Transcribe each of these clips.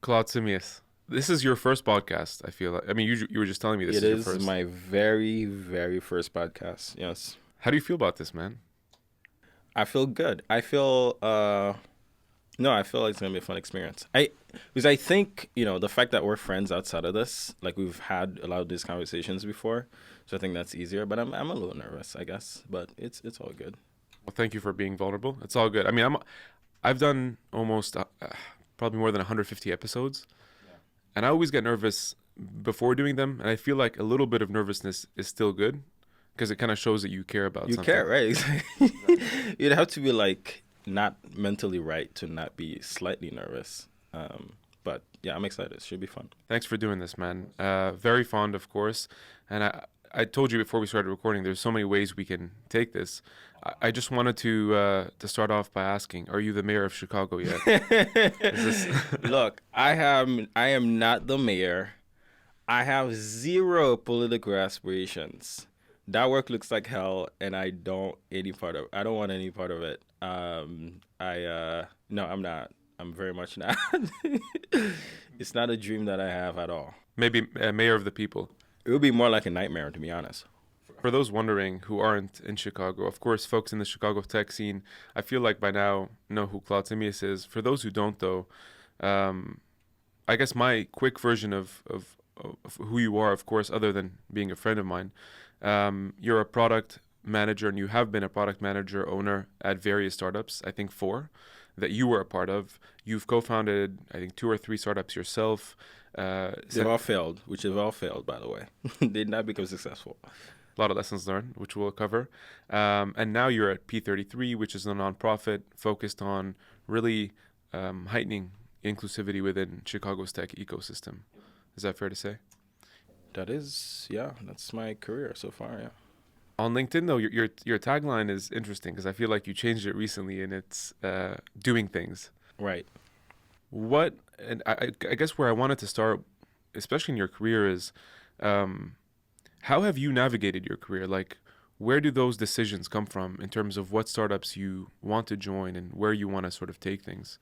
Claude Cimeus. This is your first podcast, I feel like. I mean, you were just telling me this It is your is first. my very, very first podcast. Yes. How do you feel about this, man? I feel good. I feel like it's gonna be a fun experience. Because I think, the fact that we're friends outside of this, like we've had a lot of these conversations before, so I think that's easier. But I'm a little nervous, I guess. But it's all good. Well, thank you for being vulnerable. It's all good. I mean, I've done almost probably more than 150 episodes, and I always get nervous before doing them, and I feel like a little bit of nervousness is still good because it kind of shows that you care about You something. care, right? You'd have to be like not mentally right to not be slightly nervous. But yeah, I'm excited. It should be fun. Thanks for doing this, man. Very fond, of course. And I told you before we started recording, there's so many ways we can take this. I just wanted to start off by asking, are you the mayor of Chicago yet? Is this Look, I am not the mayor. I have zero political aspirations. That work looks like hell, and I don't want any part of it. No, I'm not. I'm very much not. It's not a dream that I have at all. maybe mayor of the people? It would be more like a nightmare, to be honest. For those wondering who aren't in Chicago, of course, folks in the Chicago tech scene, I feel like by now know who Claude Cimeus is. For those who don't, though, um, I guess my quick version of who you are, of course, other than being a friend of mine, you're a product manager, and you have been a product manager owner at various startups, I think 4, that you were a part of. You've co-founded, I think, 2 or 3 startups yourself. They've all failed, which have all failed, by the way. They did not become successful. A lot of lessons learned, which we'll cover. And now you're at P33, which is a nonprofit focused on really heightening inclusivity within Chicago's tech ecosystem. Is that fair to say? That's my career so far, yeah. On LinkedIn, though, your tagline is interesting because I feel like you changed it recently, and it's doing things. Right. What, and I guess where I wanted to start, especially in your career, is how have you navigated your career? Like, where do those decisions come from in terms of what startups you want to join and where you want to sort of take things?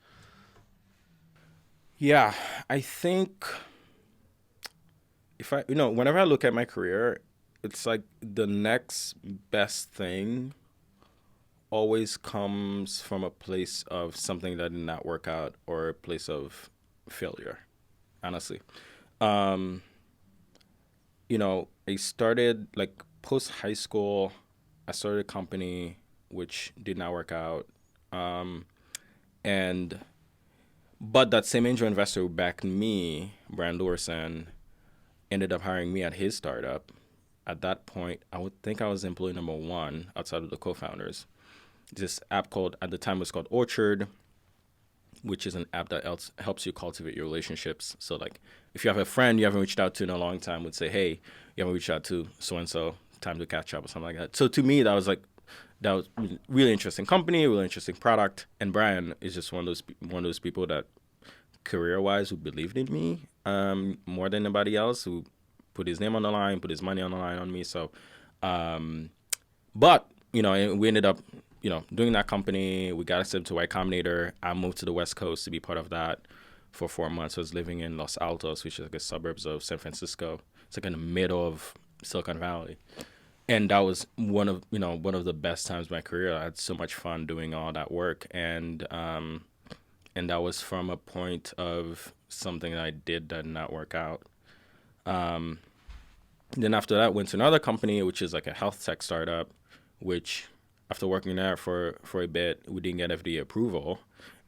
Yeah, I think whenever I look at my career, it's like the next best thing always comes from a place of something that did not work out or a place of failure, honestly. Um, I started like post high school, I started a company which did not work out. Um, and but that same angel investor who backed me, Brian Lorson, ended up hiring me at his startup. At that point, I would think I was employee number 1 outside of the co-founders. This app at the time was called Orchard, which is an app that helps you cultivate your relationships. So like if you have a friend you haven't reached out to in a long time, would say, hey, you haven't reached out to so-and-so, time to catch up or something like that. So to me, that was really interesting company, really interesting product. And Brian is just one of those people that career-wise who believed in me more than anybody else, who put his name on the line, put his money on the line on me. So, but, we ended up, doing that company. We got accepted to Y Combinator. I moved to the West Coast to be part of that for 4 months. I was living in Los Altos, which is like a suburbs of San Francisco. It's like in the middle of Silicon Valley. And that was one of the best times of my career. I had so much fun doing all that work. And that was from a point of something that I did that did not work out. Then after that, went to another company, which is like a health tech startup, which after working there for a bit, we didn't get FDA approval.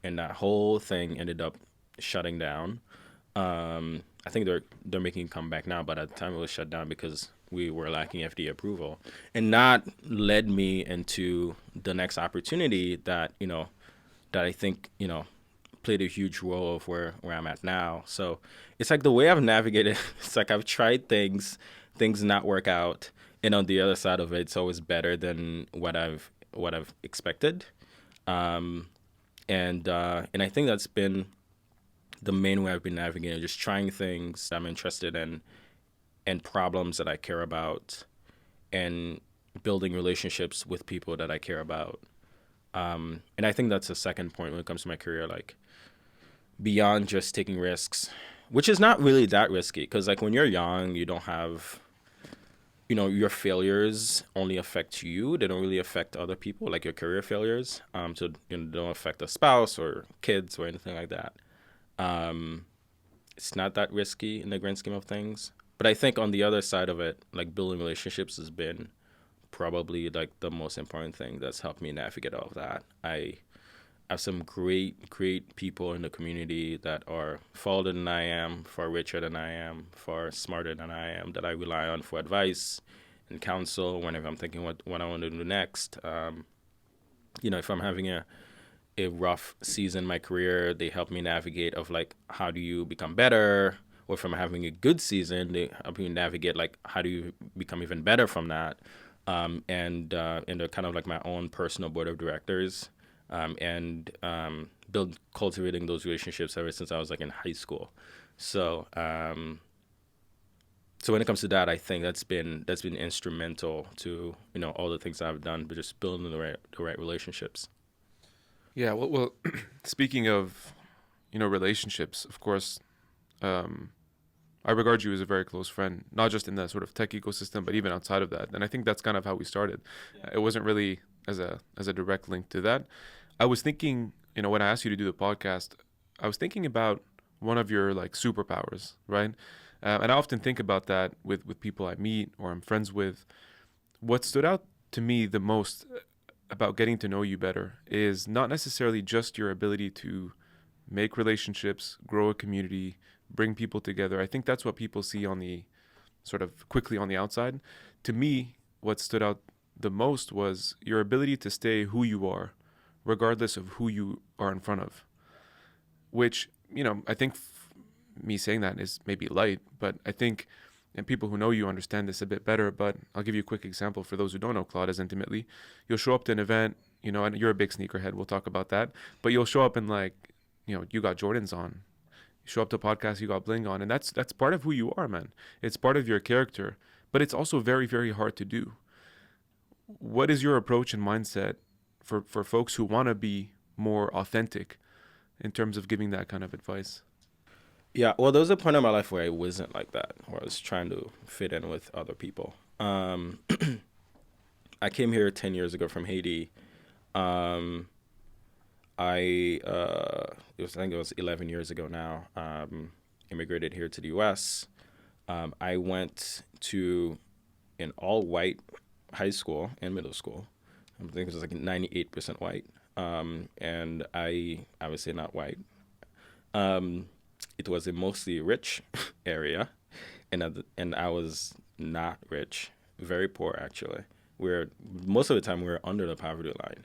And that whole thing ended up shutting down. I think they're making a comeback now, but at the time it was shut down because we were lacking FDA approval. And that led me into the next opportunity that I think, played a huge role of where I'm at now. So it's like the way I've navigated, it's like I've tried things not work out, and on the other side of it, it's always better than what I've expected. And I think that's been the main way I've been navigating, just trying things I'm interested in and problems that I care about and building relationships with people that I care about. And I think that's the second point when it comes to my career, like beyond just taking risks, which is not really that risky. Because like when you're young, you don't have, your failures only affect you. They don't really affect other people, like your career failures. So they don't affect a spouse or kids or anything like that. Um, it's not that risky in the grand scheme of things. But I think on the other side of it, like building relationships has been probably like the most important thing that's helped me navigate all of that. I have some great people in the community that are far older than I am, far richer than I am, far smarter than I am, that I rely on for advice and counsel whenever I'm thinking what I want to do next. If I'm having a rough season in my career, they help me navigate of like, how do you become better? Or if I'm having a good season, they help me navigate like, how do you become even better from that? And they're kind of like my own personal board of directors. Cultivating those relationships ever since I was like in high school. So so when it comes to that, I think that's been instrumental to all the things I've done, but just building the right relationships. Yeah, well, speaking of, relationships, of course, I regard you as a very close friend, not just in the sort of tech ecosystem, but even outside of that. And I think that's kind of how we started. Yeah. It wasn't really as a direct link to that. I was thinking, when I asked you to do the podcast, I was thinking about one of your like superpowers, right? And I often think about that with people I meet or I'm friends with. What stood out to me the most about getting to know you better is not necessarily just your ability to make relationships, grow a community, bring people together. I think that's what people see on the sort of quickly on the outside. To me, what stood out the most was your ability to stay who you are, regardless of who you are in front of, which, I think me saying that is maybe light, but I think, and people who know you understand this a bit better, but I'll give you a quick example for those who don't know Claude as intimately. You'll show up to an event, and you're a big sneakerhead, we'll talk about that, but you'll show up and like, you got Jordans on. You show up to a podcast, you got bling on, and that's part of who you are, man. It's part of your character, but it's also very, very hard to do. What is your approach and mindset for folks who want to be more authentic in terms of giving that kind of advice? Yeah, well, there was a point in my life where I wasn't like that, where I was trying to fit in with other people. I came here 10 years ago from Haiti. I think it was 11 years ago now. Immigrated here to the U.S. I went to an all-white high school and middle school. I think it was like 98% white, and I would say not white. It was a mostly rich area, and I was not rich, very poor actually. Most of the time we were under the poverty line.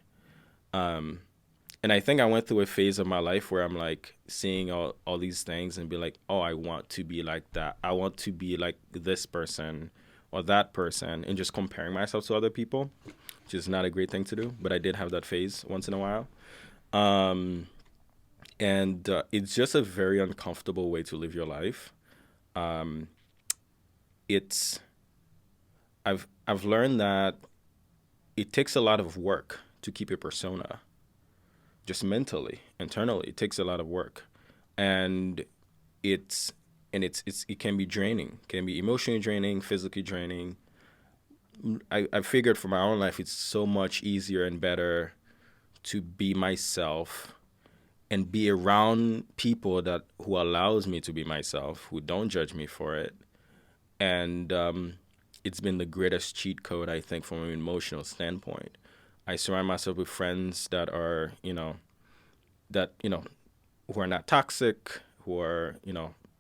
And I think I went through a phase of my life where I'm like seeing all these things and be like, oh, I want to be like that. I want to be like this person or that person, and just comparing myself to other people, which is not a great thing to do. But I did have that phase once in a while. And it's just a very uncomfortable way to live your life. I've learned that it takes a lot of work to keep a persona. Just mentally, internally, it takes a lot of work, and it can be draining. It can be emotionally draining, physically draining. I figured for my own life, it's so much easier and better to be myself and be around people who allows me to be myself, who don't judge me for it, and it's been the greatest cheat code, I think, from an emotional standpoint. I surround myself with friends that are, who are not toxic, who are,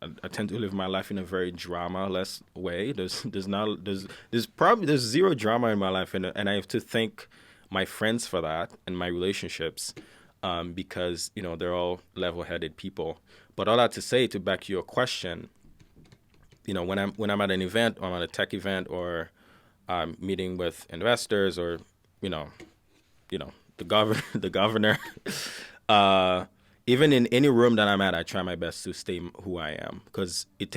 I tend to live my life in a very drama-less way. There's zero drama in my life, and I have to thank my friends for that and my relationships, because they're all level-headed people. But all that to say, to back your question, when I'm at an event, or I'm at a tech event, or meeting with investors, or the governor. Even in any room that I'm at, I try my best to stay who I am, because it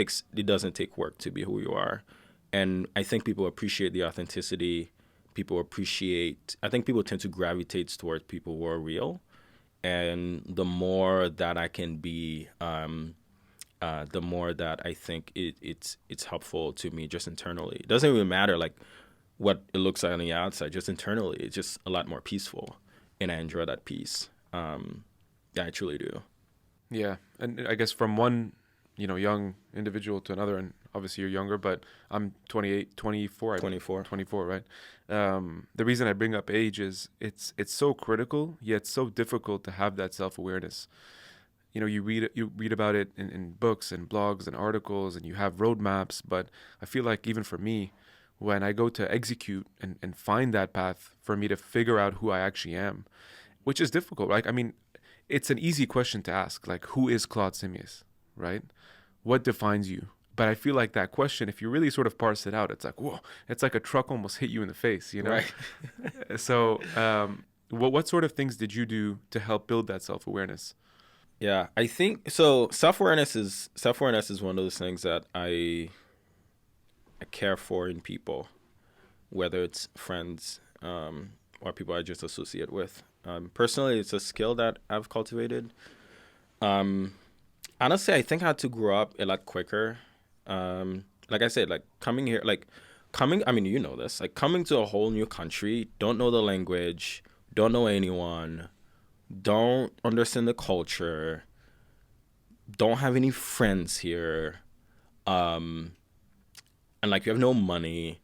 doesn't take work to be who you are, and I think people appreciate the authenticity. I think people tend to gravitate towards people who are real, And the more that I can be, the more that I think it's helpful to me just internally. It doesn't even matter like what it looks like on the outside. Just internally, it's just a lot more peaceful, and I enjoy that peace. Yeah, I truly do. Yeah, and I guess from one, young individual to another, and obviously you're younger, but I'm 28, 24, 24. 24, right? The reason I bring up age is it's so critical, yet so difficult to have that self-awareness. You read about it in books and blogs and articles, and you have roadmaps, but I feel like even for me, when I go to execute and find that path for me to figure out who I actually am, which is difficult, right? I mean, it's an easy question to ask, like, who is Claude Cimeus, right? What defines you? But I feel like that question, if you really sort of parse it out, it's like, whoa, it's like a truck almost hit you in the face, you know? Right. So, what sort of things did you do to help build that self-awareness? Yeah, I think so. Self awareness is one of those things that I care for in people, whether it's friends, or people I just associate with. Personally, it's a skill that I've cultivated. Um, Honestly, I think I had to grow up a lot quicker. Like I said, like coming here, like coming. I mean, you know this. Like coming to a whole new country, don't know the language, don't know anyone, don't understand the culture, don't have any friends here, um, and like you have no money.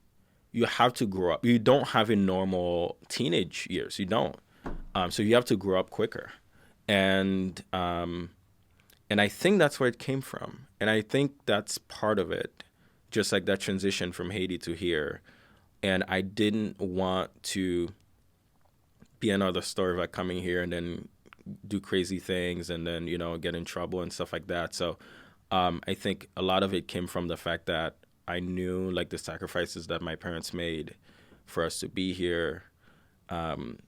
You have to grow up. You don't have a normal teenage years. You don't. So you have to grow up quicker, and and I think that's where it came from, and I think that's part of it. Just like that transition from Haiti to here, and I didn't want to be another story of like coming here and then do crazy things and then get in trouble and stuff like that. So I think a lot of it came from the fact that I knew like the sacrifices that my parents made for us to be here. um,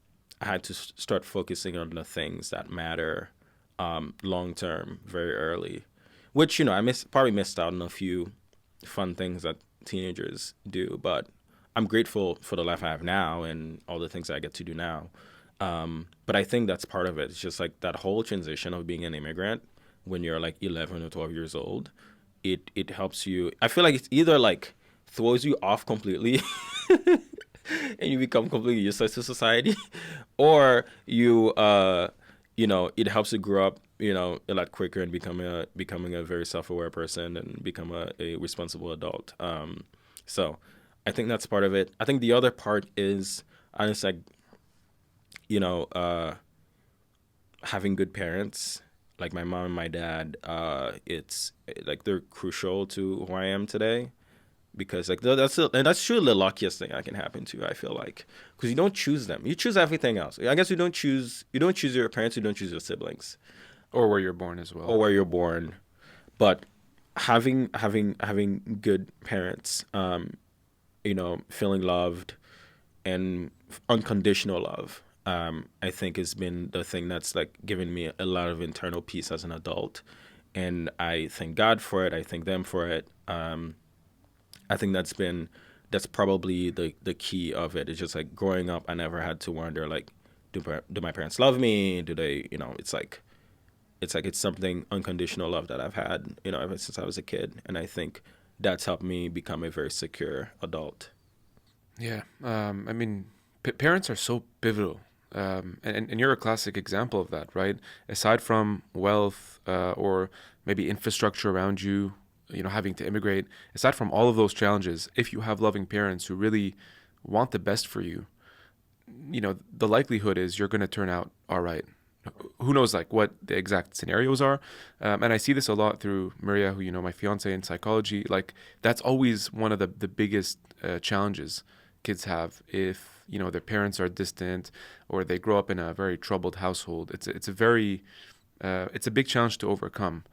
I had to start focusing on the things that matter long term very early, which probably missed out on a few fun things that teenagers do, but I'm grateful for the life I have now and all the things I get to do now. But I think that's part of it. It's just like that whole transition of being an immigrant when you're like 11 or 12 years old. It helps you. I feel like it's either like throws you off completely and you become completely useless to society, or it helps you grow up, a lot quicker and becoming a very self-aware person and become a responsible adult. So I think that's part of it. I think the other part is honestly, like, you know, uh, having good parents, like my mom and my dad. It's like they're crucial to who I am today, because like and that's truly the luckiest thing that can happen to you. I feel like, because you don't choose them, you choose everything else. I guess you don't choose your parents, you don't choose your siblings Or where you're born as well. or where you're born, but having good parents, feeling loved and unconditional love, I think has been the thing that's like given me a lot of internal peace as an adult, and I thank God for it. I thank them for it. I think that's probably the key of it. It's just like growing up, I never had to wonder like, do my parents love me? Do they? It's something unconditional love that I've had, ever since I was a kid, and I think that's helped me become a very secure adult. Yeah. I mean, parents are so pivotal. And you're a classic example of that, right? Aside from wealth, or maybe infrastructure around you, having to immigrate, aside from all of those challenges, if you have loving parents who really want the best for you, the likelihood is you're going to turn out all right. Who knows like what the exact scenarios are. And I see this a lot through Maria, who, my fiance in psychology. Like that's always one of the biggest challenges kids have if, their parents are distant or they grow up in a very troubled household. It's a big challenge to overcome.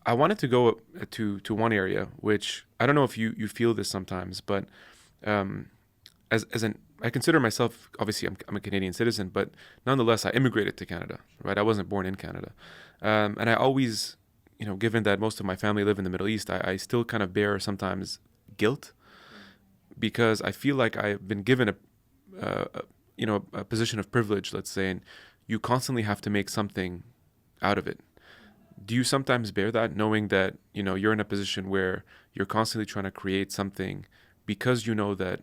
I wanted to go to one area, which I don't know if you feel this sometimes, but um, as an I consider myself, obviously I'm a Canadian citizen, but nonetheless I immigrated to Canada, right? I wasn't born in Canada, and I always, given that most of my family live in the Middle East, I still kind of bear sometimes guilt because I feel like I've been given a position of privilege, let's say, and you constantly have to make something out of it. Do you sometimes bear that, knowing that, you're in a position where you're constantly trying to create something because you know that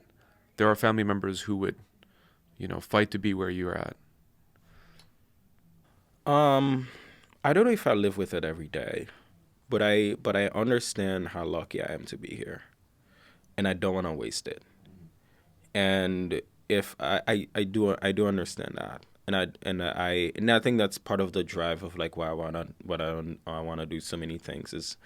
there are family members who would, fight to be where you're at? Um, I don't know if I live with it every day, but I understand how lucky I am to be here, and I don't want to waste it. And if I do understand that, and I think that's part of the drive of like why I wanna do so many things, is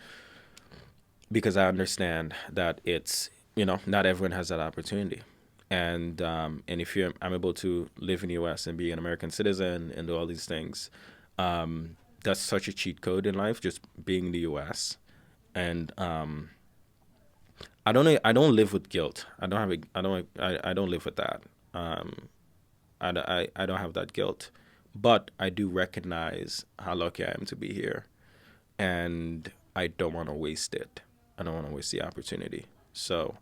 because I understand that it's, not everyone has that opportunity. And if I'm able to live in the U.S. and be an American citizen and do all these things, that's such a cheat code in life, just being in the U.S. And I don't live with guilt. I don't live with that. I don't have that guilt, but I do recognize how lucky I am to be here, and I don't want to waste it. I don't want to waste the opportunity. So,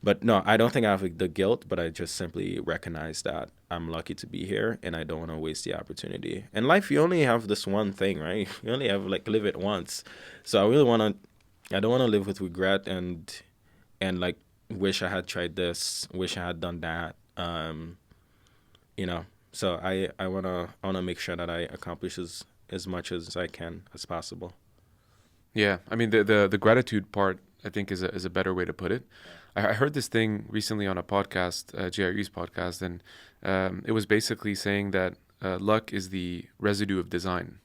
but no, I don't think I have the guilt, but I just simply recognize that I'm lucky to be here, and I don't want to waste the opportunity. In life, you only have this one thing, right? You only have like live it once. So I don't want to live with regret and like wish I had tried this, wish I had done that. You know, so I wanna make sure that I accomplish as much as I can as possible. Yeah, I mean the gratitude part I think is a better way to put it. I heard this thing recently on a podcast, JRE's podcast, and it was basically saying that luck is the residue of design,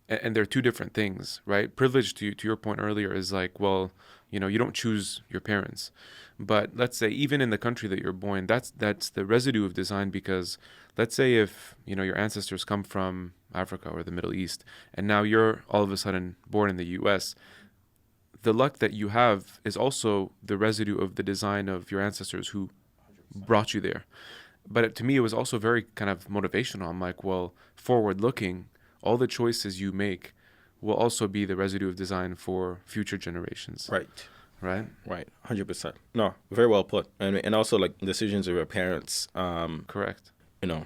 and they're two different things, right? Privilege, to your point earlier, is like, well, you don't choose your parents, but let's say even in the country that you're born, that's the residue of design, because let's say if your ancestors come from Africa or the Middle East, and now you're all of a sudden born in the U.S., the luck that you have is also the residue of the design of your ancestors who brought you there. But to me, it was also very kind of motivational. I'm like, well, forward looking, all the choices you make will also be the residue of design for future generations. Right. Right? Right. 100%. No, very well put. And also like decisions of your parents, Correct. you know,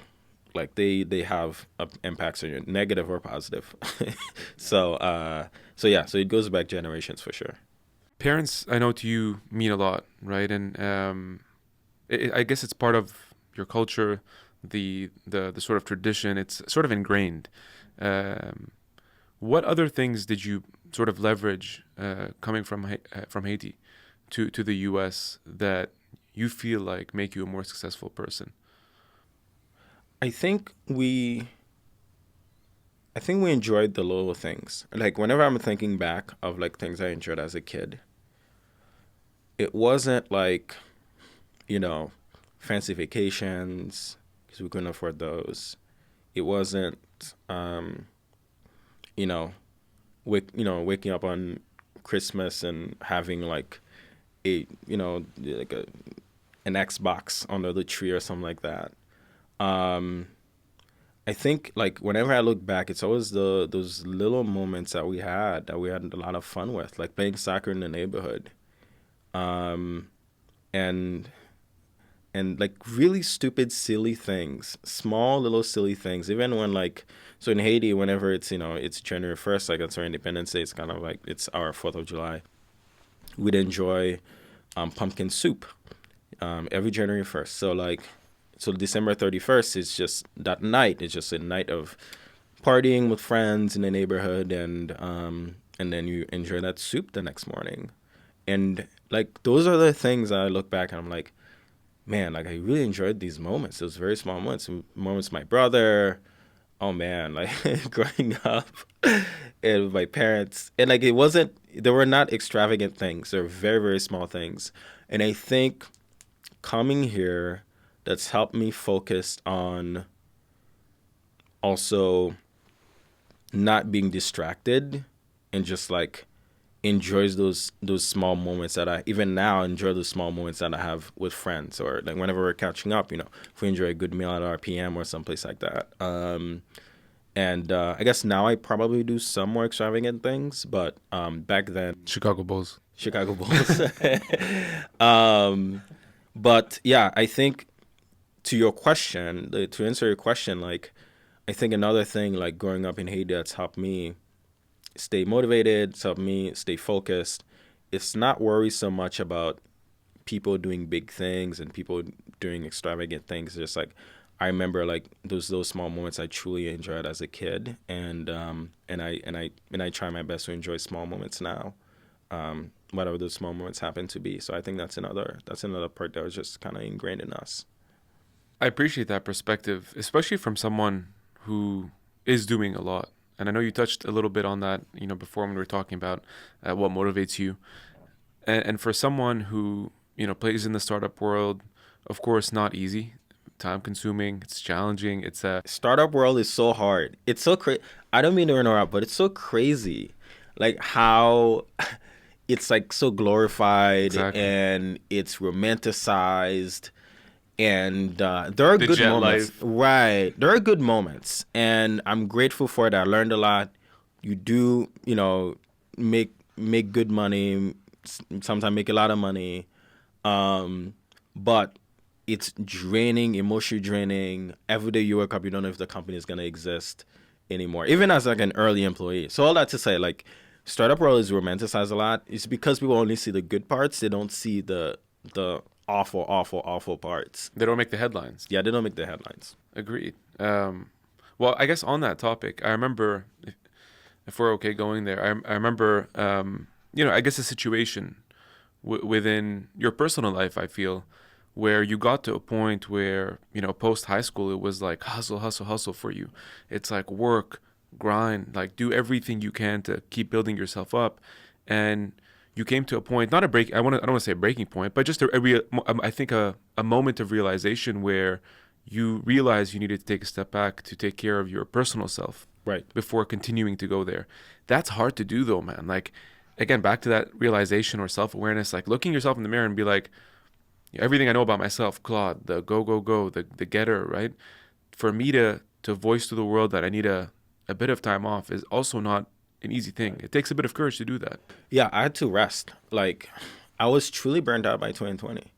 like they have impacts on you, negative or positive. So yeah, so it goes back generations for sure. Parents, I know to you, mean a lot, right? And I guess it's part of your culture, the sort of tradition. It's sort of ingrained. Um, what other things did you sort of leverage coming from Haiti to the U.S. that you feel like make you a more successful person? I think we I think we enjoyed the little things. Like whenever I'm thinking back of like things I enjoyed as a kid, it wasn't like, you know, fancy vacations because we couldn't afford those. It wasn't, um, you know, waking up on Christmas and having like like an Xbox under the tree or something like that. Um, I think like whenever I look back, it's always those little moments that we had a lot of fun with, like playing soccer in the neighborhood, um, and like really stupid, silly things, small little silly things. Even when like so in Haiti, whenever it's January 1st, like that's our Independence Day. It's kind of like it's our Fourth of July. We'd enjoy pumpkin soup every January 1st. So December 31st is just that night. It's just a night of partying with friends in the neighborhood, and then you enjoy that soup the next morning. And like those are the things I look back and I'm like, man, like I really enjoyed these moments. Those very small moments with my brother. Oh man, like growing up and with my parents. And like they were not extravagant things. They were very, very small things. And I think coming here, that's helped me focus on also not being distracted and just like enjoys those small moments that I even now enjoy those small moments that I have with friends, or like whenever we're catching up, if we enjoy a good meal at RPM or someplace like that. And I guess now I probably do some more extravagant things, but back then Chicago Bulls. Chicago Bulls. But yeah, I think to answer your question, like I think another thing, like growing up in Haiti, that's helped me stay motivated, it's helped me stay focused. It's not worry so much about people doing big things and people doing extravagant things. Just like I remember, like those small moments I truly enjoyed as a kid, and I try my best to enjoy small moments now, whatever those small moments happen to be. So I think that's another part that was just kind of ingrained in us. I appreciate that perspective, especially from someone who is doing a lot. And I know you touched a little bit on that, before when we were talking about what motivates you. And for someone who, plays in the startup world, of course, not easy, time consuming, it's challenging. It's Startup world is so hard. It's so crazy. I don't mean to interrupt, but it's so crazy, like how it's like so glorified exactly and it's romanticized, and there are the good jet moments. life. Right, there are good moments, and I'm grateful for it. I learned a lot. You do, make good money. Sometimes make a lot of money, but it's draining, emotionally draining. Every day you wake up, you don't know if the company is gonna exist anymore. Even as like an early employee. So all that to say, like, startup world is romanticized a lot. It's because people only see the good parts. They don't see the awful, awful, awful parts. They don't make the headlines. Yeah, they don't make the headlines. Agreed. Well, I guess on that topic, I remember, if we're okay going there, I remember, I guess a situation within your personal life, I feel, where you got to a point where, post high school, it was like hustle, hustle, hustle for you. It's like work, grind, like do everything you can to keep building yourself up. And you came to a point, not a break, I don't want to say a breaking point, but just I think a moment of realization where you realize you needed to take a step back to take care of your personal self Right. before continuing to go there. That's hard to do though, man. Like, again, back to that realization or self-awareness, like looking yourself in the mirror and be like, everything I know about myself, Claude, the go, go, go, the getter, right? For me to voice to the world that I need a bit of time off is also not an easy thing. It takes a bit of courage to do that. Yeah, I had to rest. Like, I was truly burned out by 2020.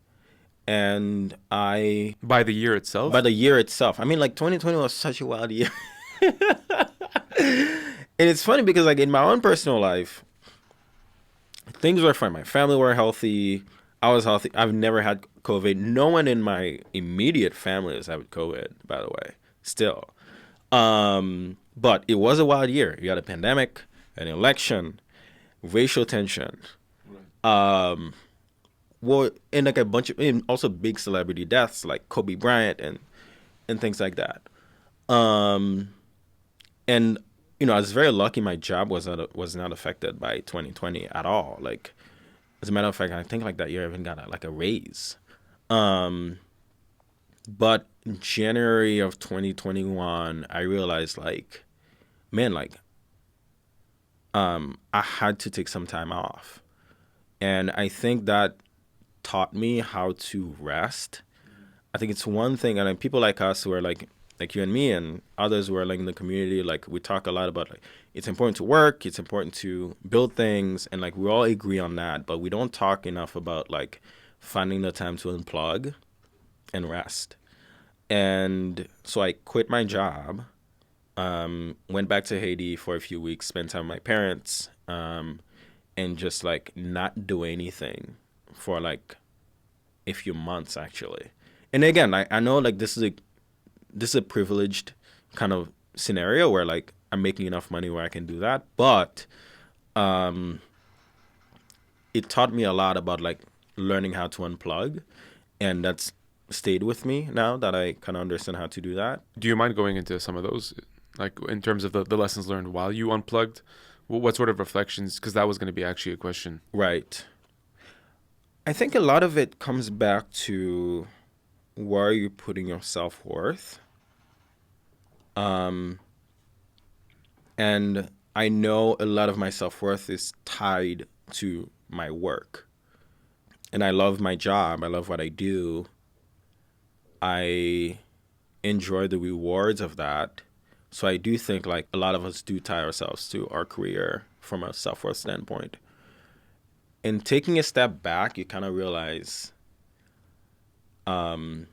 And By the year itself? by the year itself, I mean, like 2020 was such a wild year. And it's funny because, like, in my own personal life, things were fine. My family were healthy. I was healthy. I've never had COVID. No one in my immediate family has had COVID, by the way, still. But it was a wild year. You had a pandemic, an election, racial tension, well, and like a bunch of, and also big celebrity deaths like Kobe Bryant and things like that. Um, and I was very lucky. My job was not affected by 2020 at all. Like, as a matter of fact, I think like that year I even got like a raise. Um, but in January of 2021, I realized, like, man, like, I had to take some time off, and I think that taught me how to rest. I think it's one thing, and like, people like us who are like you and me and others who are like in the community, like we talk a lot about like it's important to work, it's important to build things, and like we all agree on that, but we don't talk enough about like finding the time to unplug and rest. And so I quit my job, went back to Haiti for a few weeks, spent time with my parents, and just like not do anything for like a few months actually. And again, I know like this is a privileged kind of scenario where like I'm making enough money where I can do that, but um, it taught me a lot about like learning how to unplug, and that's stayed with me now that I kind of understand how to do that. Do you mind going into some of those, like in terms of the lessons learned while you unplugged? What sort of reflections? Because that was going to be actually a question. Right. I think a lot of it comes back to where are you putting your self-worth? Um, and I know a lot of my self-worth is tied to my work. And I love my job. I love what I do. I enjoy the rewards of that. So I do think like a lot of us do tie ourselves to our career from a self-worth standpoint. And taking a step back, you kind of realize, no,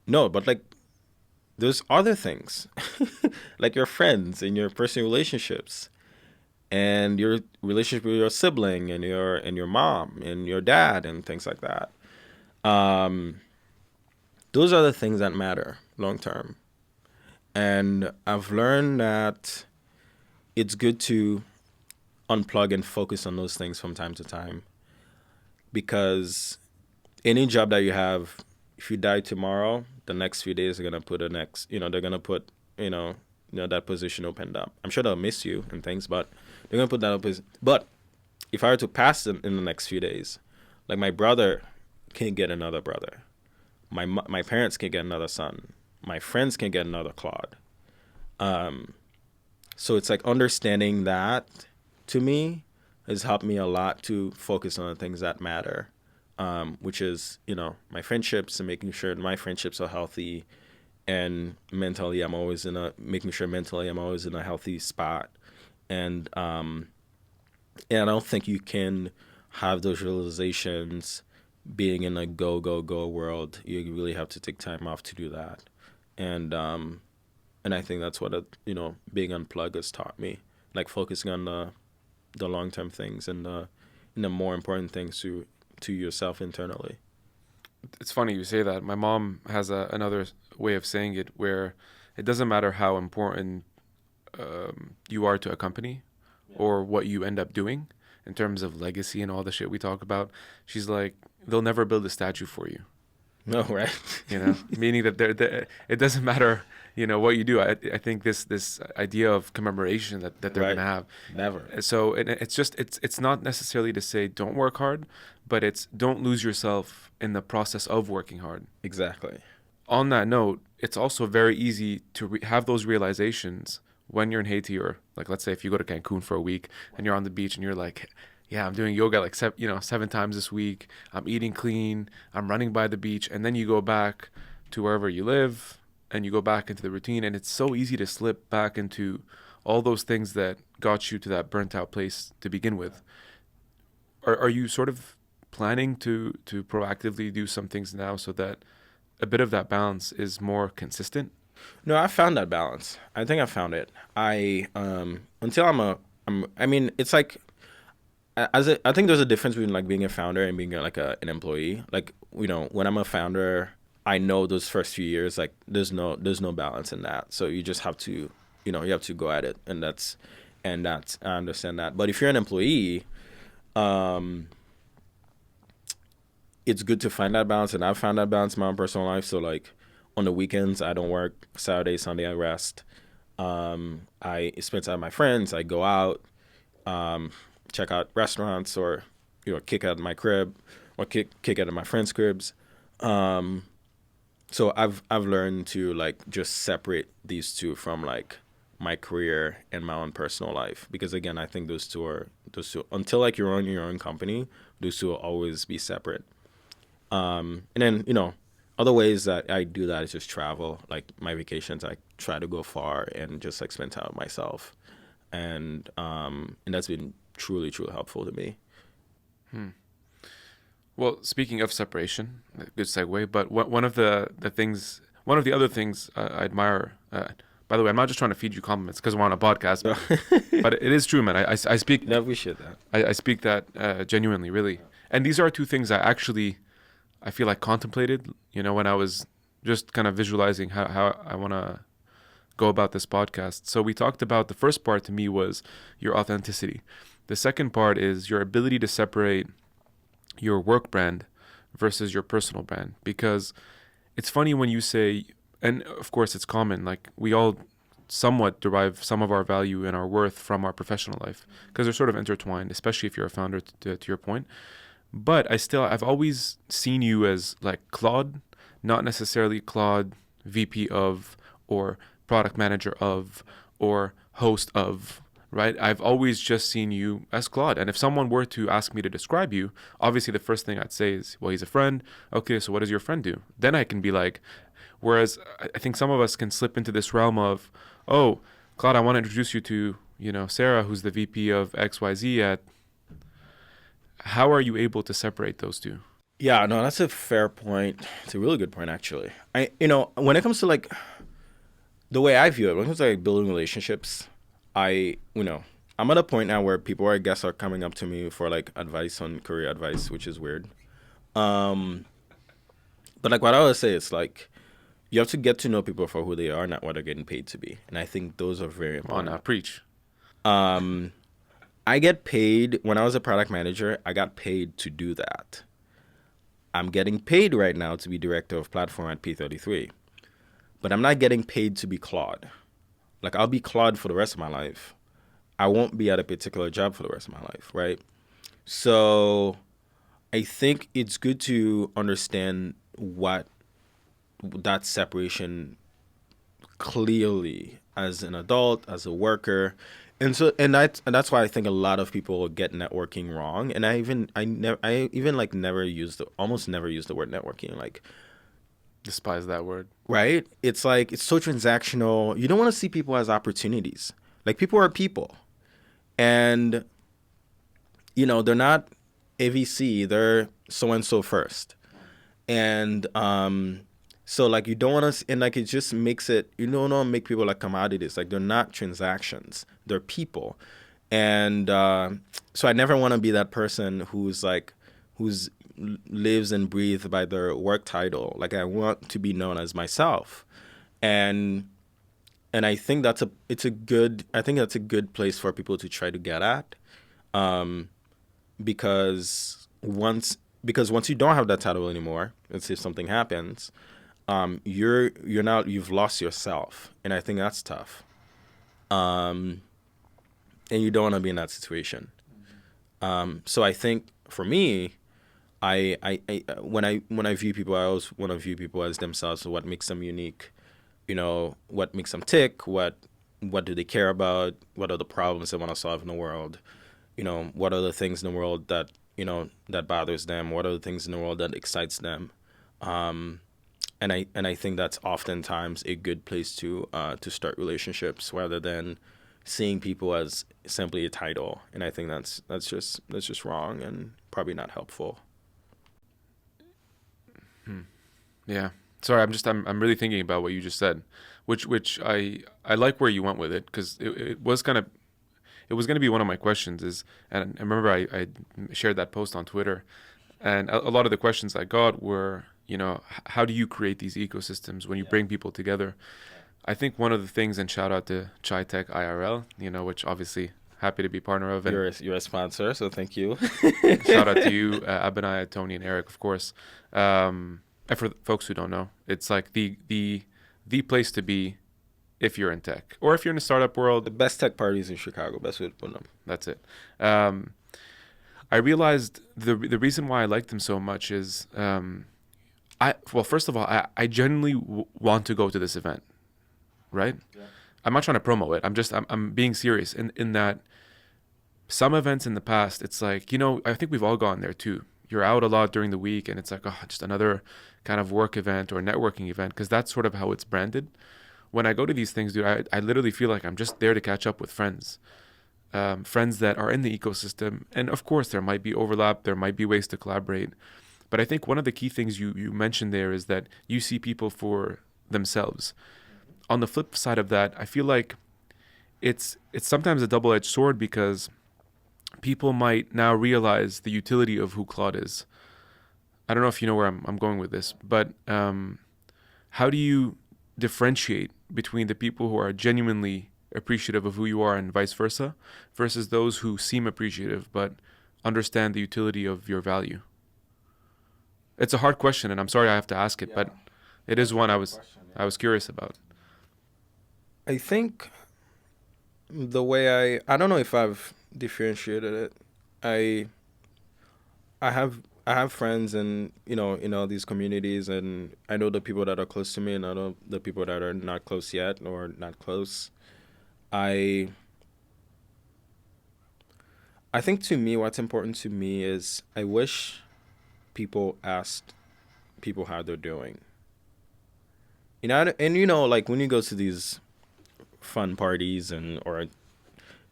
but like there's other things like your friends and your personal relationships and your relationship with your sibling and your mom and your dad and things like that. Those are the things that matter long term. And I've learned that it's good to unplug and focus on those things from time to time, because any job that you have, if you die tomorrow, the next few days are gonna put they're gonna put, that position opened up. I'm sure they'll miss you and things, but they're gonna put that up. But if I were to pass in the next few days, like my brother can't get another brother, my parents can't get another son, my friends can't get another Claude. So it's like understanding that to me has helped me a lot to focus on the things that matter, which is, my friendships and making sure my friendships are healthy, and mentally making sure mentally I'm always in a healthy spot. And I don't think you can have those realizations being in a go, go, go world. You really have to take time off to do that. And I think that's what being unplugged has taught me, like focusing on the long-term things and the more important things to yourself internally. It's funny you say that. My mom has another way of saying it, where it doesn't matter how important you are to a company or what you end up doing in terms of legacy and all the shit we talk about. She's like, they'll never build a statue for you. No, right? Meaning that it doesn't matter, what you do. I think this idea of commemoration that they're Right. gonna have. Never. So it's not necessarily to say don't work hard, but it's don't lose yourself in the process of working hard. Exactly. On that note, it's also very easy to have those realizations when you're in Haiti, or like, let's say if you go to Cancun for a week and you're on the beach and you're like, yeah, I'm doing yoga like 7 times this week. I'm eating clean. I'm running by the beach. And then you go back to wherever you live and you go back into the routine. And it's so easy to slip back into all those things that got you to that burnt out place to begin with. Are you sort of planning to proactively do some things now so that a bit of that balance is more consistent? No, I found that balance. I think I found it. It's like, I think there's a difference between like being a founder and being like an employee. Like, when I'm a founder, I know those first few years, like there's no balance in that. So you just have to, you have to go at it, and that's I understand that. But if you're an employee, it's good to find that balance, and I've found that balance in my own personal life. So like on the weekends, I don't work. Saturday, Sunday, I rest. I spend time with my friends. I go out. Check out restaurants, or kick out my crib, or kick out of my friends' cribs. So I've learned to like just separate these two from like my career and my own personal life, because again, I think those two until like you're on your own company, those two will always be separate. And then other ways that I do that is just travel. Like my vacations, I try to go far and just like spend time with myself, and that's been truly, truly helpful to me. Well, speaking of separation, good segue. But one of the other things I admire. By the way, I'm not just trying to feed you compliments because we're on a podcast, but it is true, man. I speak. No, we should that. I speak that genuinely, really. And these are two things I feel like contemplated. When I was just kind of visualizing how I want to go about this podcast. So we talked about, the first part to me was your authenticity. The second part is your ability to separate your work brand versus your personal brand. Because it's funny when you say, and of course it's common, like we all somewhat derive some of our value and our worth from our professional life, because they're sort of intertwined, especially if you're a founder, to your point. But I've always seen you as like Claude, not necessarily Claude, VP of, or product manager of, or host of, right? I've always just seen you as Claude. And if someone were to ask me to describe you, obviously the first thing I'd say is, well, he's a friend. Okay, so what does your friend do? Then I can be like, whereas I think some of us can slip into this realm of, oh, Claude, I want to introduce you to, Sarah, who's the VP of XYZ at. How are you able to separate those two? Yeah, no, that's a fair point. It's a really good point, actually. When it comes to like the way I view it, when it comes to like building relationships, I'm at a point now where people, I guess, are coming up to me for like advice on career advice, which is weird. Um, but like what I would say is like you have to get to know people for who they are, not what they're getting paid to be. And I think those are very Come on now, important. preach. Um, I get paid when I was a product manager. I got paid to do that. I'm getting paid right now to be director of platform at P33, but I'm not getting paid to be Claude. Like I'll be Claude for the rest of my life. I won't be at a particular job for the rest of my life, right? So I think it's good to understand what that separation clearly as an adult, as a worker. And that's why I think a lot of people get networking wrong. And I even like never use the almost never use the word networking. Like, Despise that word. right? It's like it's so transactional. You don't want to see people as opportunities. Like people are people. And they're not AVC, they're so and so first. And so like you don't want to, and like it just makes it, you don't want to make people like commodities. Like they're not transactions, they're people. And so I never want to be that person who's lives and breathes by their work title. Like I want to be known as myself. And I think I think that's a good place for people to try to get at. Um, because once you don't have that title anymore, let's say if something happens, you've lost yourself, and I think that's tough. Um, and you don't want to be in that situation. So I think for me, when I view people, I always want to view people as themselves. So what makes them unique? What makes them tick? What do they care about? What are the problems they want to solve in the world? What are the things in the world that bothers them? What are the things in the world that excites them? Um, and I think that's oftentimes a good place to start relationships rather than seeing people as simply a title. And I think that's just wrong and probably not helpful. Hmm. Yeah. Sorry, I'm really thinking about what you just said, which I like where you went with it because it was kind of it was going to be one of my questions is, and I remember I shared that post on Twitter, and a lot of the questions I got were, how do you create these ecosystems when you bring people together? I think one of the things, and shout out to ChiTech IRL, which obviously happy to be partner of, and You're a sponsor, so thank you. shout out to you, Abinaya, Tony, and Eric, of course. And for folks who don't know, it's like the place to be if you're in tech or if you're in a startup The world. best tech parties in Chicago. Best way to put them. That's it. Um, I realized the reason why I like them so much is first of all, I genuinely want to go to this event, right? Yeah. I'm not trying to promo it. I'm being serious in that some events in the past, it's like, I think we've all gone there too. You're out a lot during the week and it's like, oh, just another kind of work event or networking event because that's sort of how it's branded. When I go to these things, dude, I literally feel like I'm just there to catch up with friends, friends that are in the ecosystem. And of course, there might be overlap, there might be ways to collaborate. But I think one of the key things you mentioned there is that you see people for themselves. On the flip side of that, I feel like it's sometimes a double-edged sword because people might now realize the utility of who Claude is. I don't know if you know where I'm going with this, but how do you differentiate between the people who are genuinely appreciative of who you are and vice versa versus those who seem appreciative but understand the utility of your value? It's a hard question, and I'm sorry I have to ask it, but it is one I was curious about. I think the way I don't know if I've differentiated it. I I have friends and in all these communities, and I know the people that are close to me, and I know the people that are not close yet or not close. I I think to me, what's important to me is I wish people asked people how they're doing. And like when you go to these fun parties and or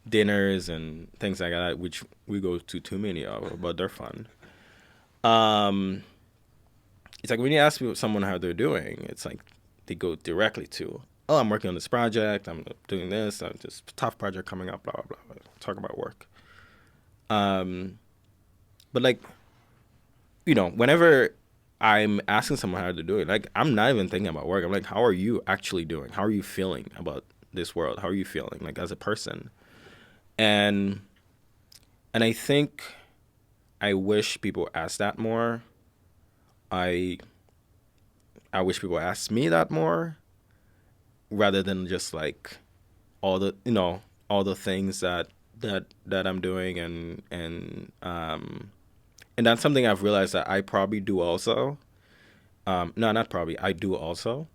dinners and things like that, which we go to too many of, but they're fun. It's like when you ask someone how they're doing, it's like they go directly to. oh, I'm working on this project, I'm doing this, this tough project coming up, blah, blah, blah, blah. Talk about work. But like, whenever I'm asking someone how to do it, like, I'm not even thinking about work. I'm like, how are you actually doing? How are you feeling about this world? How are you feeling, like, as a person? And I think I wish people asked that more. I wish people asked me that more, rather than just like all the things that I'm doing, and that's something I've realized that I probably do also. No, not probably. I do also.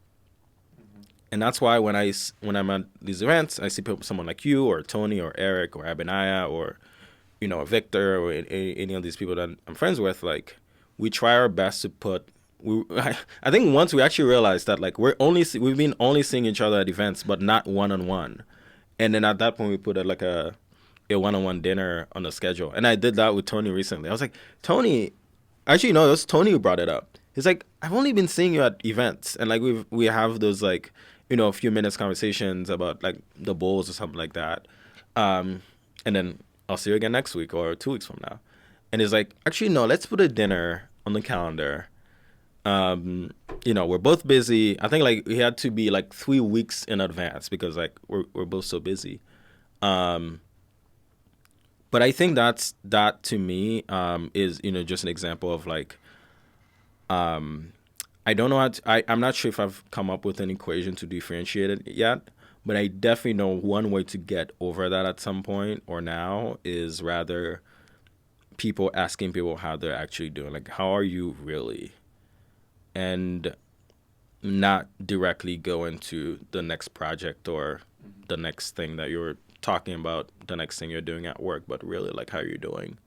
And that's why when I'm at these events, I see people, someone like you or Tony or Eric or Abinaya or Victor or any of these people that I'm friends with. Like, we try our best to put. I think once we actually realized that, like, we've been only seeing each other at events, but not one-on-one. And then at that point, we put a one-on-one dinner on the schedule. And I did that with Tony recently. I was like, Tony, actually, no, it was Tony who brought it up. He's like, I've only been seeing you at events, and like we have those, like, a few minutes conversations about like the Bulls or something like that, and then I'll see you again next week or 2 weeks from now. And he's like, actually, no, let's put a dinner on the calendar. We're both busy. I think like we had to be like 3 weeks in advance because like we're both so busy. But I think that to me is just an example of like, I don't know I'm not sure if I've come up with an equation to differentiate it yet, but I definitely know one way to get over that at some point or now is rather people asking people how they're actually doing, like, how are you really? And not directly go into the next project or the next thing that you're talking about, the next thing you're doing at work, but really like how you're doing.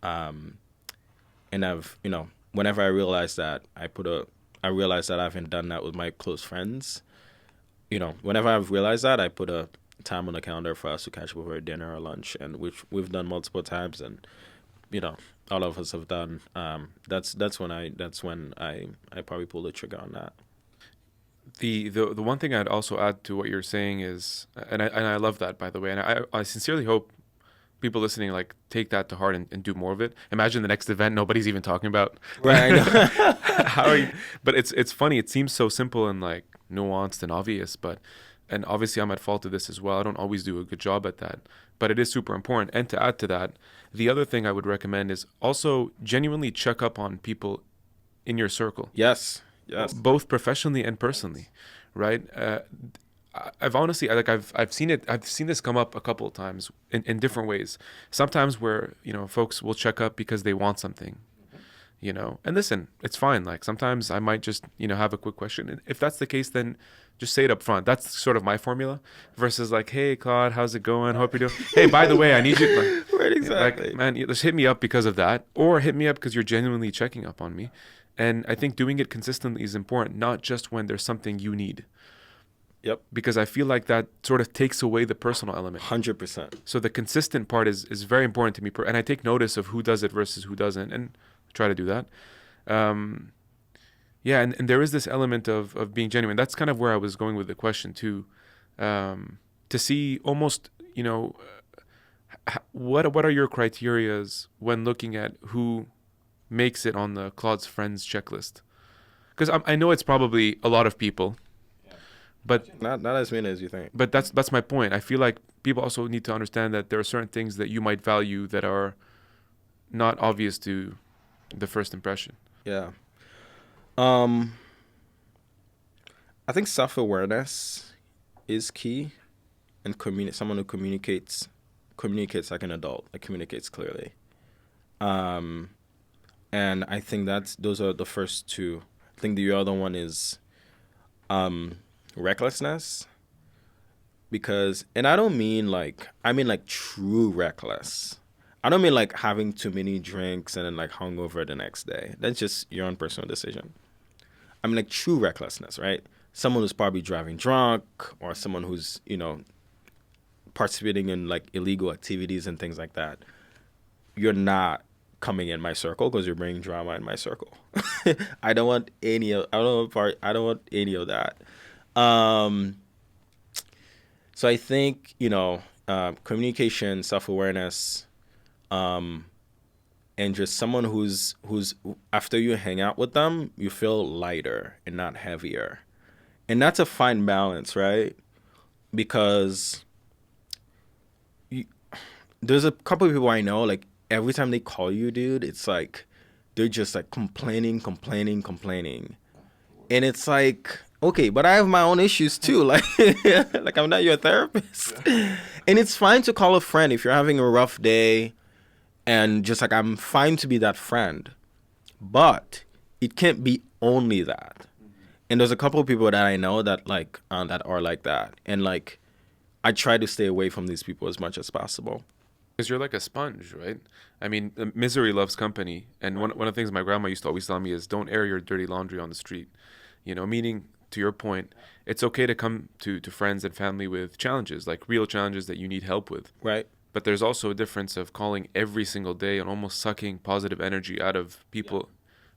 And I've, whenever I realize that, I realize that I haven't done that with my close friends. Whenever I've realized that, I put a time on the calendar for us to catch up over dinner or lunch, and which we've done multiple times, and all of us have done. That's when I probably pull the trigger on that. The one thing I'd also add to what you're saying is, and I love that, by the way, and I sincerely hope people listening like take that to heart and do more of it. Imagine the next event nobody's even talking about. Right. I know. How are you? But it's funny. It seems so simple and like nuanced and obvious, and obviously I'm at fault of this as well. I don't always do a good job at that, but it is super important. And to add to that, the other thing I would recommend is also genuinely check up on people in your circle. Yes. Both professionally and personally, right? I've honestly I've seen this come up a couple of times in different ways. Sometimes where folks will check up because they want something, and listen, it's fine. Like sometimes I might just have a quick question, and if that's the case, then just say it up front. That's sort of my formula. Versus like, hey Claude, how's it going? Hope you're doing. Hey, by the way, I need you. Like, right, exactly. Like, man, just hit me up because of that, or hit me up because you're genuinely checking up on me. And I think doing it consistently is important, not just when there's something you need. Yep. Because I feel like that sort of takes away the personal element. 100%. So the consistent part is very important to me. And I take notice of who does it versus who doesn't, and try to do that. Yeah, and there is this element of being genuine. That's kind of where I was going with the question too. To see almost, what are your criterias when looking at who makes it on the Claude's Friends checklist? Because I know it's probably a lot of people. But not as many as you think. But that's my point. I feel like people also need to understand that there are certain things that you might value that are not obvious to the first impression. Yeah. I think self-awareness is key, and someone who communicates like an adult, like communicates clearly. And I think those are the first two. I think the other one is recklessness, and I don't mean like, I mean like true reckless. I don't mean like having too many drinks and then like hungover the next day. That's just your own personal decision. I mean like true recklessness, right? Someone who's probably driving drunk, or someone who's participating in like illegal activities and things like that. You're not coming in my circle because you're bringing drama in my circle. I don't want any of that. So I think, communication, self-awareness, and just someone who's after you hang out with them, you feel lighter and not heavier. And that's a fine balance, right? Because you, there's a couple of people I know, like every time they call you, dude, it's like they're just like complaining, complaining, complaining. And it's like, okay, but I have my own issues too. Like, like I'm not your therapist. And it's fine to call a friend if you're having a rough day, and just like I'm fine to be that friend, but it can't be only that. And there's a couple of people that I know that that are like that, and like I try to stay away from these people as much as possible. Because you're like a sponge, right? I mean, misery loves company. And one of the things my grandma used to always tell me is don't air your dirty laundry on the street. Meaning, to your point, it's okay to come to friends and family with challenges, like real challenges that you need help with. Right. But there's also a difference of calling every single day and almost sucking positive energy out of people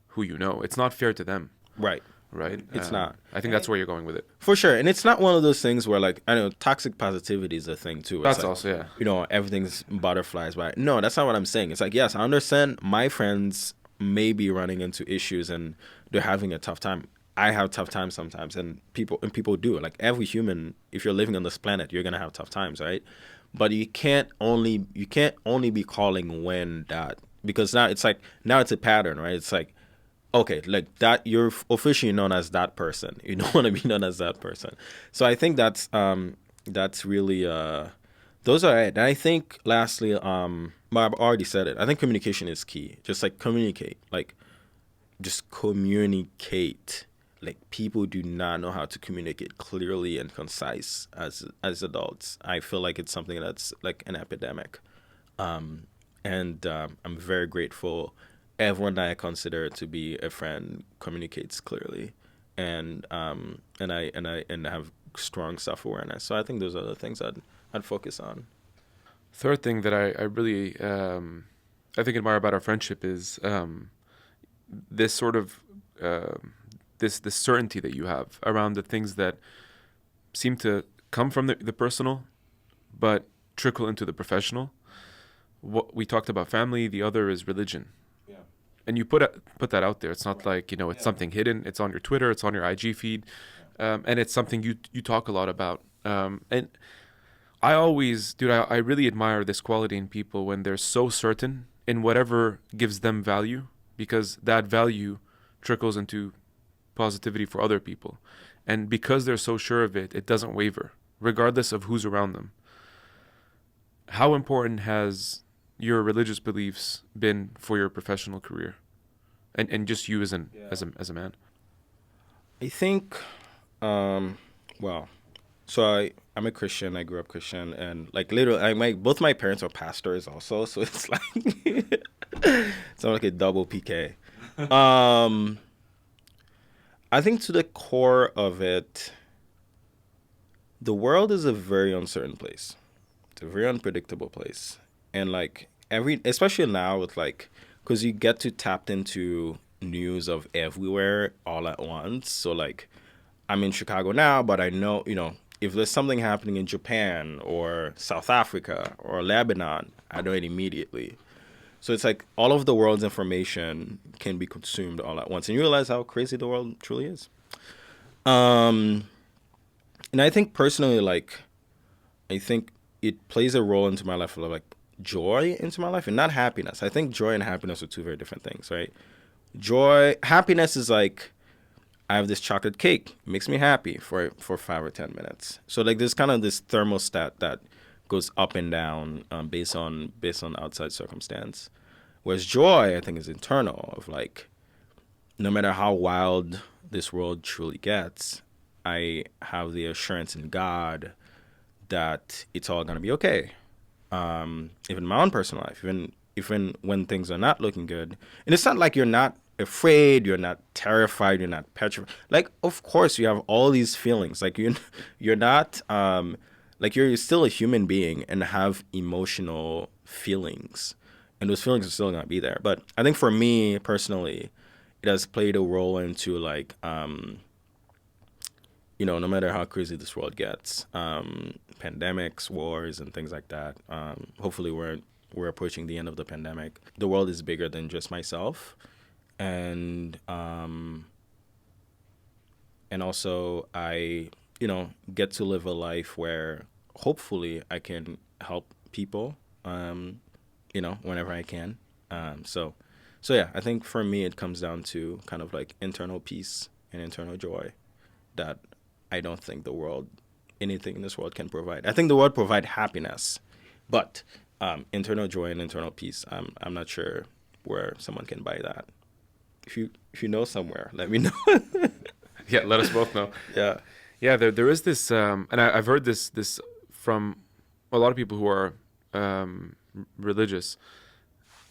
who you know. It's not fair to them, Right. right? It's not. I think that's where you're going with it. For sure. And it's not one of those things where, like, I know toxic positivity is a thing too. It's That's like, also, yeah. Everything's butterflies. But no, that's not what I'm saying. It's like, yes, I understand my friends may be running into issues and they're having a tough time. I have tough times sometimes, and people do. Like every human, if you're living on this planet, you're gonna have tough times, right? But you can't only be calling when that, because now it's like, now it's a pattern, right? It's like, okay, like that, you're officially known as that person. You don't want to be known as that person. So I think that's really those are it. And I think lastly, I've already said it. I think communication is key. Just like communicate, like just communicate. Like people do not know how to communicate clearly and concise as adults. I feel like it's something that's like an epidemic, and I'm very grateful. Everyone that I consider to be a friend communicates clearly, and I have strong self awareness. So I think those are the things I'd focus on. Third thing that I really I think admire about our friendship is this sort of this certainty that you have around the things that seem to come from the personal, but trickle into the professional. What we talked about family, the other is religion. Yeah. And you put that out there. It's not like it's something hidden. It's on your Twitter. It's on your IG feed, and it's something you talk a lot about. And I always, dude, I really admire this quality in people when they're so certain in whatever gives them value, because that value trickles into positivity for other people. And because they're so sure of it, it doesn't waver, regardless of who's around them. How important has your religious beliefs been for your professional career? And just you as a man? I think, well, so I'm a Christian. I grew up Christian, and like literally, both my parents are pastors also. So it's like it's not like a double PK. I think to the core of it, the world is a very uncertain place. It's a very unpredictable place, and like especially now with like, because you get to tap into news of everywhere all at once. So like, I'm in Chicago now, but I know, if there's something happening in Japan or South Africa or Lebanon, I know it immediately. So it's like all of the world's information can be consumed all at once, and you realize how crazy the world truly is. And I think personally, like, I think it plays a role into my life of like joy into my life, and not happiness. I think joy and happiness are two very different things, right? Happiness is like, I have this chocolate cake. It makes me happy for 5 or 10 minutes. So like there's kind of this thermostat that goes up and down based on outside circumstance. Whereas joy, I think, is internal, of like, no matter how wild this world truly gets, I have the assurance in God that it's all gonna be okay. Even in my own personal life, even when things are not looking good. And it's not like you're not afraid, you're not terrified, you're not petrified. Like, of course, you have all these feelings. Like you're not like you're still a human being and have emotional feelings, and those feelings are still gonna be there. But I think for me personally, it has played a role into like no matter how crazy this world gets, pandemics, wars, and things like that. Hopefully, we're approaching the end of the pandemic. The world is bigger than just myself, and also I, get to live a life where hopefully I can help people, whenever I can. So yeah, I think for me it comes down to kind of like internal peace and internal joy that I don't think anything in this world can provide. I think the world provide happiness, but internal joy and internal peace, I'm not sure where someone can buy that. If you know somewhere, let me know. Yeah, let us both know. Yeah. Yeah, there is this, and I've heard this from a lot of people who are religious.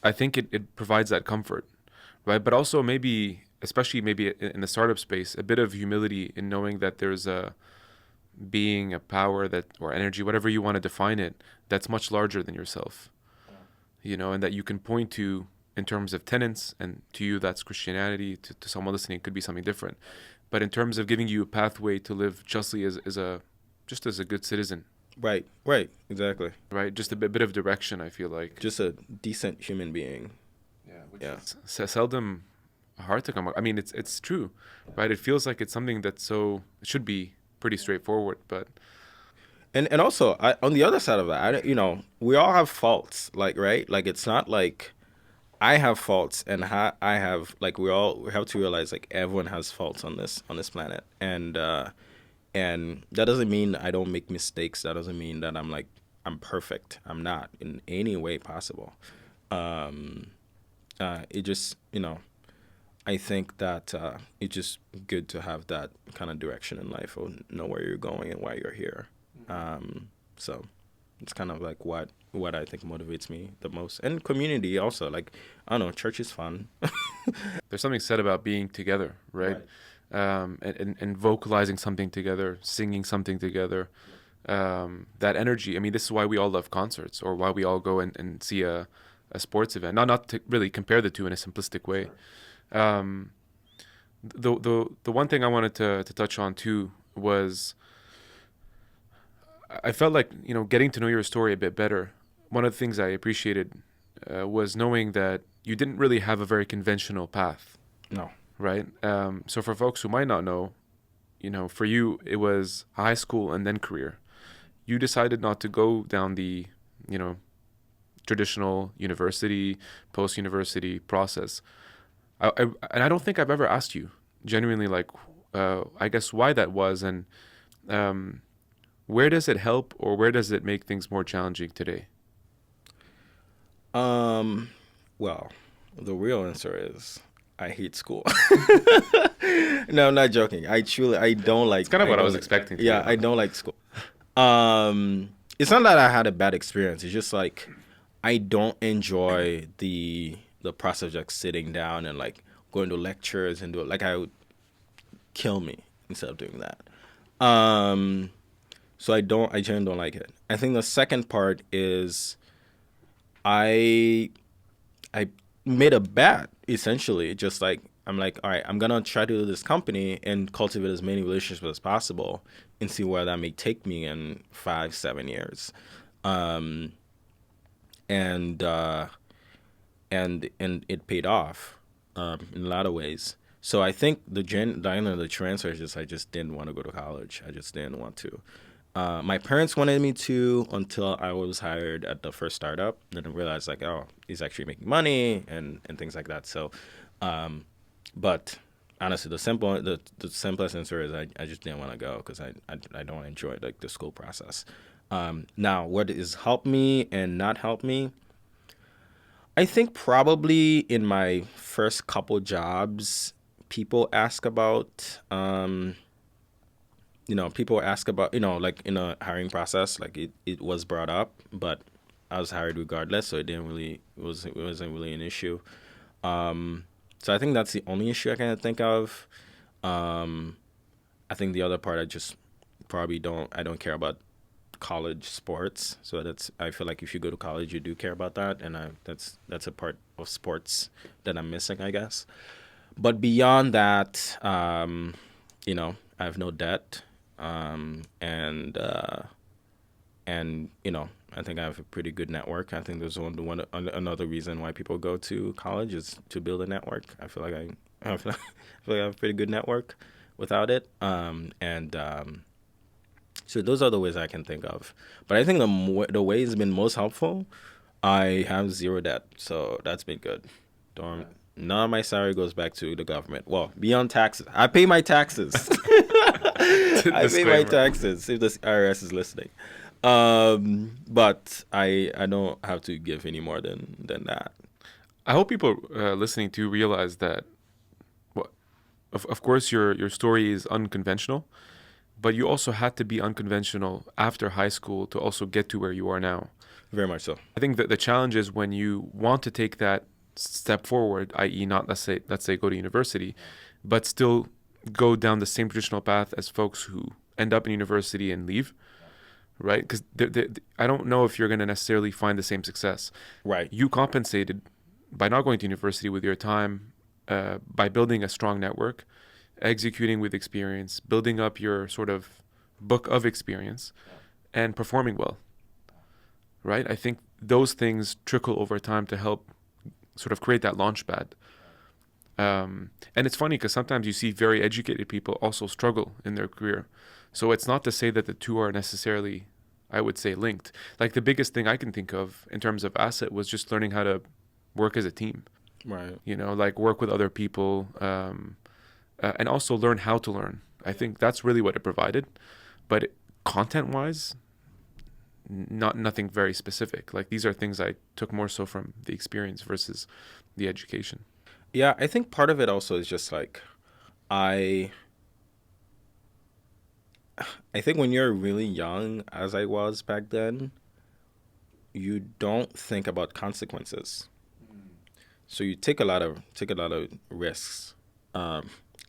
I think it provides that comfort, right? But also maybe, especially maybe in the startup space, a bit of humility in knowing that there's a being, a power that, or energy, whatever you want to define it, that's much larger than yourself, and that you can point to in terms of tenets, and to you that's Christianity, to someone listening it could be something different. But in terms of giving you a pathway to live justly as a good citizen, Right, exactly. right? Just a bit of direction, I feel like. Just a decent human being. Yeah, which Yeah. is seldom hard to come up. I mean, it's true, right? It feels like it's something that's it should be pretty straightforward, but And also, on the other side of that, we all have faults, like, right? Like, it's not like I have faults and I have, like, we have to realize, like, everyone has faults on this planet, and that doesn't mean I don't make mistakes. That doesn't mean that I'm perfect. I'm not in any way possible. It just, I think that it's just good to have that kind of direction in life, or know where you're going and why you're here. So it's kind of like what I think motivates me the most. And community also, like, I don't know, church is fun. there's something said about being together, right? And vocalizing something together, singing something together. That energy. I mean, this is why we all love concerts, or why we all go and see a sports event. Not to really compare the two in a simplistic way. The one thing I wanted to touch on too was, I felt like, getting to know your story a bit better. One of the things I appreciated was knowing that you didn't really have a very conventional path, No. right? So for folks who might not know, for you it was high school and then career. You decided not to go down the, traditional university, post-university process. And I don't think I've ever asked you genuinely, like, I guess why that was, and where does it help, or where does it make things more challenging today? Well, the real answer is I hate school. No, I'm not joking. I don't like. It's kind of what I was expecting. Yeah, I don't like school. It's not that I had a bad experience. It's just like I don't enjoy the process of just sitting down and like going to lectures and do it. Like, I would kill me instead of doing that. So I generally don't like it. I think the second part is I made a bet, essentially. Just like, I'm like, all right, I'm gonna try to do this company and cultivate as many relationships as possible and see where that may take me in 5-7 years. And it paid off in a lot of ways. So I think the transfer is just, I just didn't want to go to college. I just didn't want to. My parents wanted me to, until I was hired at the first startup. Then I realized, like, oh, he's actually making money and things like that. So, but honestly, the simplest answer is I just didn't want to go because I don't enjoy, like, the school process. Now, what has helped me and not helped me? I think probably in my first couple jobs, people ask about, like, in a hiring process, like, it was brought up, but I was hired regardless, so it wasn't really an issue. So I think that's the only issue I can think of. I think the other part, I just probably don't care about college sports. So I feel like if you go to college, you do care about that, and that's a part of sports that I'm missing, I guess. But beyond that, I have no debt. And I think I have a pretty good network. I think there's another reason why people go to college is to build a network. I feel like I feel like I have a pretty good network without it. So those are the ways I can think of. But I think the way it's been most helpful, I have zero debt, so that's been good. Don't None of my salary goes back to the government. Well, beyond taxes, I pay my taxes. I pay my Disclaimer. taxes if the IRS is listening. But I don't have to give any more than that. I hope people listening to realize that, well, of course, your story is unconventional, but you also had to be unconventional after high school to also get to where you are now. Very much so. I think that the challenge is when you want to take that step forward, i.e., not let's say go to university, but still go down the same traditional path as folks who end up in university and leave, right? Because I don't know if you're going to necessarily find the same success. Right. You compensated by not going to university with your time, by building a strong network, executing with experience, building up your sort of book of experience, and performing well, right? I think those things trickle over time to help sort of create that launch pad. And it's funny because sometimes you see very educated people also struggle in their career. So it's not to say that the two are necessarily, I would say, linked. Like the biggest thing I can think of in terms of asset was just learning how to work as a team. Right. Like work with other people, and also learn how to learn. I think that's really what it provided. But content-wise, nothing very specific. Like these are things I took more so from the experience versus the education. Yeah, I think part of it also is just like I I think when you're really young, as I was back then, you don't think about consequences. So you take a lot of risks.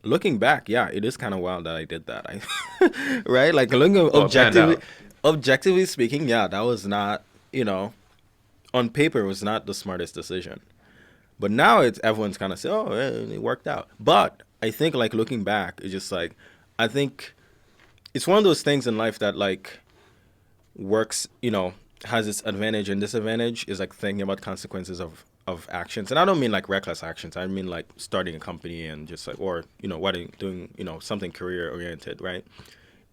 Looking back, yeah, it is kind of wild that I did that. Right? Like looking Well, it panned out. objectively speaking, yeah, that was not, on paper it was not the smartest decision. But now everyone's kind of say, "Oh, it worked out." But I think like looking back, it's just like I think it's one of those things in life that like works, has its advantage and disadvantage is like thinking about consequences of actions. And I don't mean like reckless actions. I mean like starting a company and just like, or, doing, something career oriented, right?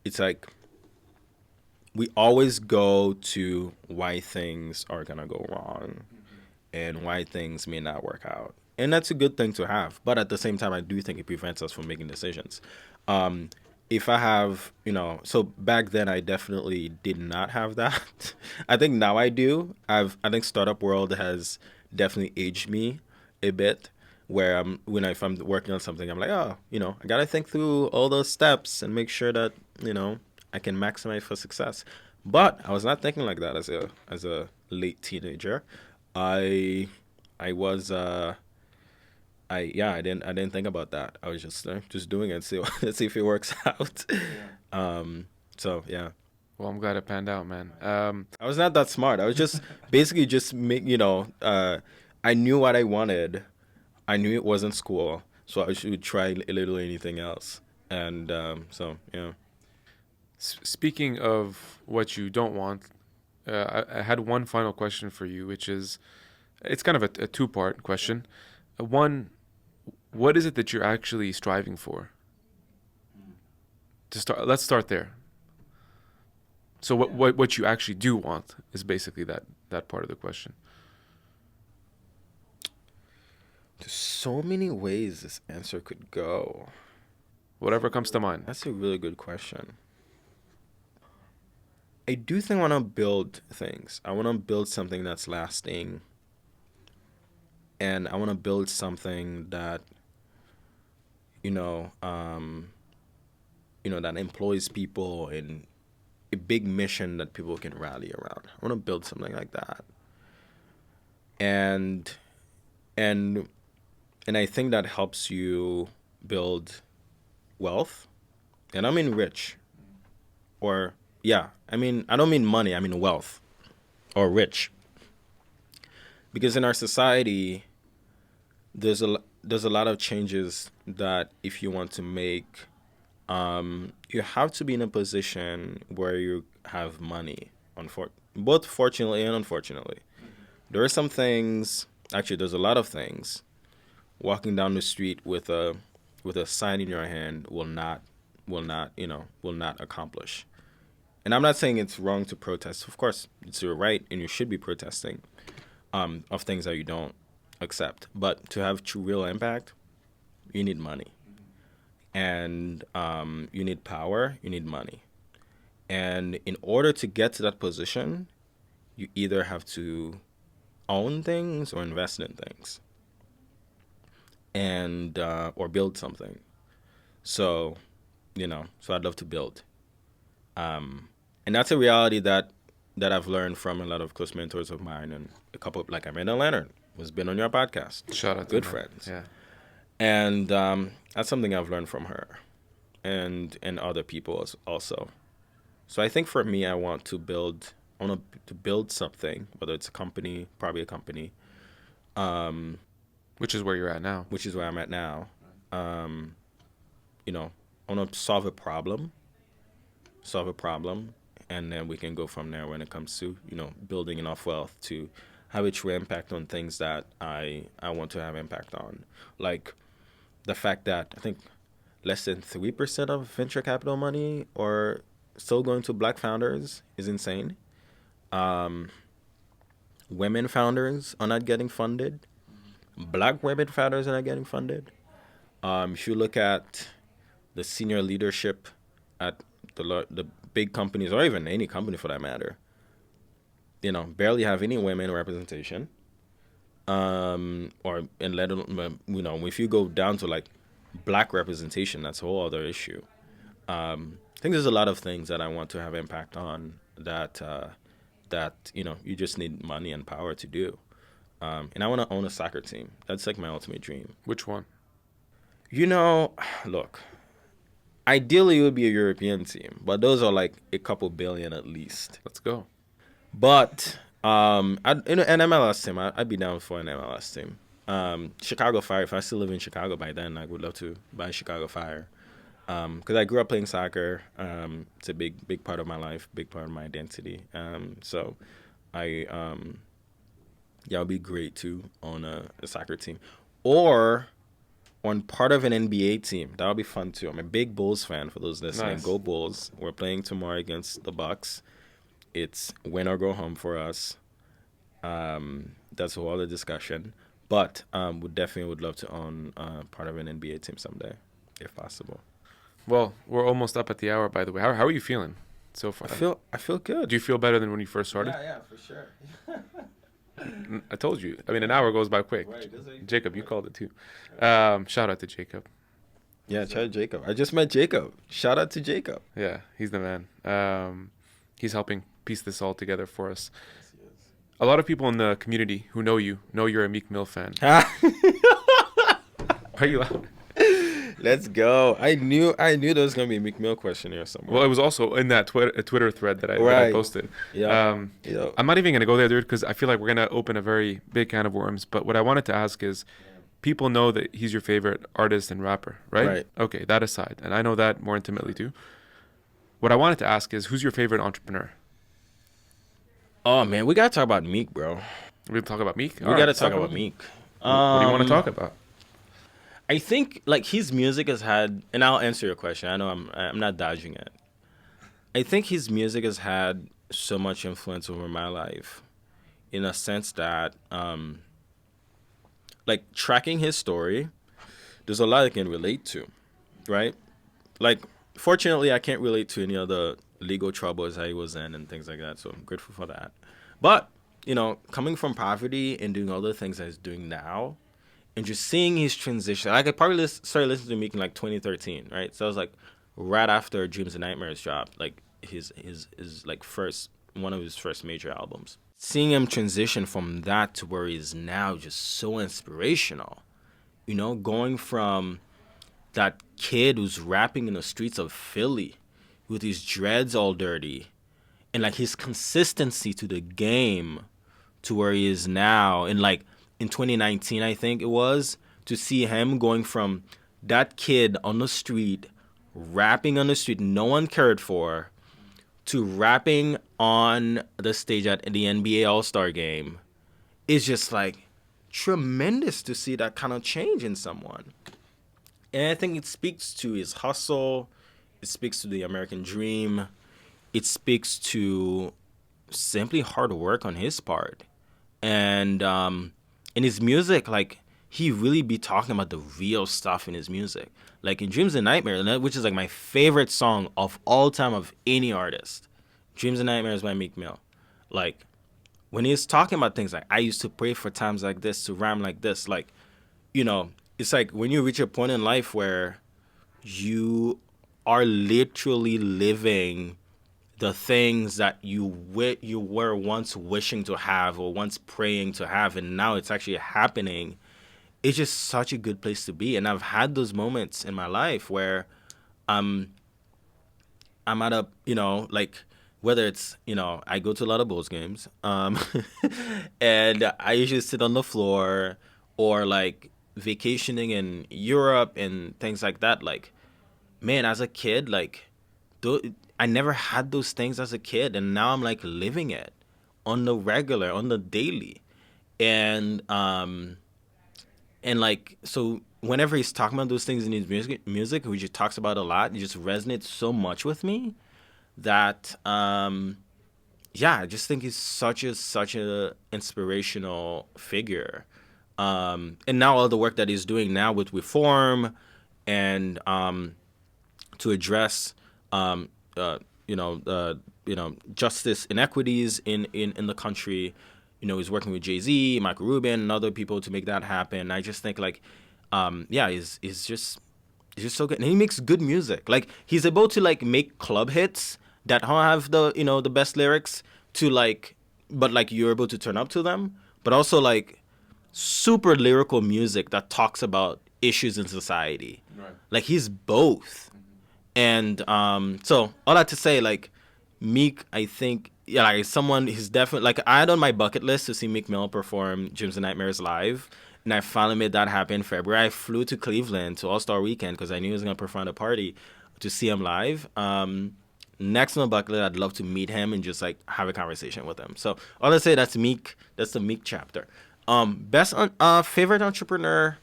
It's like we always go to why things are going to go wrong and why things may not work out. And that's a good thing to have. But at the same time, I do think it prevents us from making decisions. If I have, so back then I definitely did not have that. I think now I do. I think startup world has definitely aged me a bit. Where if I'm working on something, I'm like, oh, I gotta think through all those steps and make sure that I can maximize for success. But I was not thinking like that as a late teenager. I I was I didn't think about that. I was just doing it, see see if it works out. So yeah, Well, I'm glad it panned out, man. I was not that smart. I was just basically just I knew what I wanted. I knew it wasn't school, so I should try literally anything else. And so yeah. Speaking of what you don't want, I had one final question for you, which is, it's kind of a two-part question. One, what is it that you're actually striving for? Let's start there. So what you actually do want is basically that part of the question. There's so many ways this answer could go. Whatever comes to mind. That's a really good question. I do think I want to build things. I want to build something that's lasting. And I want to build something that, that employs people in a big mission that people can rally around. I want to build something like that. And I think that helps you build wealth. And I mean rich. Or, yeah, I don't mean money, I mean wealth. Or rich. Because in our society, there's a lot of changes that if you want to make you have to be in a position where you have money, both fortunately and unfortunately. There are some things, actually, there's a lot of things. Walking down the street with a sign in your hand will not accomplish. And I'm not saying it's wrong to protest. Of course, it's your right, and you should be protesting of things that you don't accept. But to have true real impact, you need money. And you need power, you need money. And in order to get to that position, you either have to own things or invest in things, and or build something. So, so I'd love to build. And that's a reality that I've learned from a lot of close mentors of mine, and a couple, like Amanda Leonard, who's been on your podcast. Shout out to good her. friends. Yeah. And that's something I've learned from her, and other people also. So I think for me, I want to build something, whether it's a company, probably a company. Which is where you're at now. Which is where I'm at now. I want to solve a problem, and then we can go from there when it comes to, building enough wealth to have a true impact on things that I want to have impact on. Like the fact that I think less than 3% of venture capital money are still going to Black founders is insane. Women founders are not getting funded. Black women founders are not getting funded. If you look at the senior leadership at the big companies, or even any company for that matter, barely have any women representation. If you go down to like Black representation, that's a whole other issue. I think there's a lot of things that I want to have impact on that you just need money and power to do. And I want to own a soccer team. That's like my ultimate dream. Which one? Look, ideally it would be a European team, but those are like a couple billion at least. Let's go. But an MLS team, I'd be down for an MLS team. Chicago Fire, if I still live in Chicago by then, I would love to buy Chicago Fire. Because I grew up playing soccer. It's a big part of my life, big part of my identity. So it would be great to own a soccer team. Or on part of an NBA team. That would be fun too. I'm a big Bulls fan, for those listening. Nice. Go Bulls. We're playing tomorrow against the Bucks. It's win or go home for us. That's a whole other discussion. But we definitely would love to own part of an NBA team someday, if possible. Well, we're almost up at the hour, by the way. How are you feeling so far? I feel good. Do you feel better than when you first started? Yeah, for sure. I told you. I mean, an hour goes by quick. Right, Jacob, you called it too. Shout out to Jacob. Yeah, shout out to Jacob. I just met Jacob. Shout out to Jacob. Yeah, he's the man. He's helping piece this all together for us. Yes, he is. A lot of people in the community who know you're a Meek Mill fan. Are you loud? Let's go. I knew there was gonna be a Meek Mill question here somewhere. Well, it was also in that Twitter thread that I posted. Yeah. I'm not even gonna go there, dude, because I feel like we're gonna open a very big can of worms. But what I wanted to ask is, people know that he's your favorite artist and rapper, right? Right. Okay, that aside, and I know that more intimately too. What I wanted to ask is, who's your favorite entrepreneur? Oh man, we gotta talk about Meek, bro. We talk about Meek. We gotta talk about Meek. What do you want to talk about? I think like his music has had, and I'll answer your question. I know I'm not dodging it. I think his music has had so much influence over my life, in a sense that, like tracking his story, there's a lot I can relate to, right? Like, fortunately, I can't relate to any of the legal troubles that he was in and things like that. So I'm grateful for that. But coming from poverty and doing all the things that he's doing now, and just seeing his transition, like I probably started listening to Meek in like 2013, right? So I was like right after Dreams and Nightmares dropped, like his like one of his first major albums. Seeing him transition from that to where he is now, just so inspirational. Going from that kid who's rapping in the streets of Philly with his dreads all dirty, and like his consistency to the game, to where he is now, and like in 2019, I think it was, to see him going from that kid on the street rapping on the street, no one cared for, to rapping on the stage at the NBA All-Star game is just like tremendous to see that kind of change in someone. And I think it speaks to his hustle. It speaks to the American dream. It speaks to simply hard work on his part. And in his music, like, he really be talking about the real stuff in his music. Like in Dreams and Nightmares, which is like my favorite song of all time of any artist. Dreams and Nightmares by Meek Mill. Like, when he's talking about things like, I used to pray for times like this, to rhyme like this, like, you know, it's like when you reach a point in life where you are literally living the things that you were once wishing to have or once praying to have, and now it's actually happening. It's just such a good place to be. And I've had those moments in my life where I'm at a, you know, like, whether it's, you know, I go to a lot of Bulls games, and I usually sit on the floor, or like vacationing in Europe and things like that. Like, man, as a kid, like, I never had those things as a kid, and now I'm like living it on the regular, on the daily, and like, so whenever he's talking about those things in his music, which he talks about a lot, it just resonates so much with me that I just think he's such a inspirational figure. And now all the work that he's doing now with reform and to address justice inequities in the country. You know, he's working with Jay-Z, Michael Rubin, and other people to make that happen. I just think, like, he's just so good, and he makes good music. Like, he's able to like make club hits that don't have the, you know, the best lyrics to, like, but like you're able to turn up to them, but also like super lyrical music that talks about issues in society. Right. Like, he's both. And so all that to say, like, Meek, I think, yeah, like, someone, he's definitely, like, I had on my bucket list to see Meek Mill perform Dreams and Nightmares live, and I finally made that happen in February. I flew to Cleveland to All-Star Weekend because I knew he was going to perform at a party to see him live. Next on my bucket list, I'd love to meet him and just, like, have a conversation with him. So all I say, that's Meek. That's the Meek chapter. Favorite entrepreneur,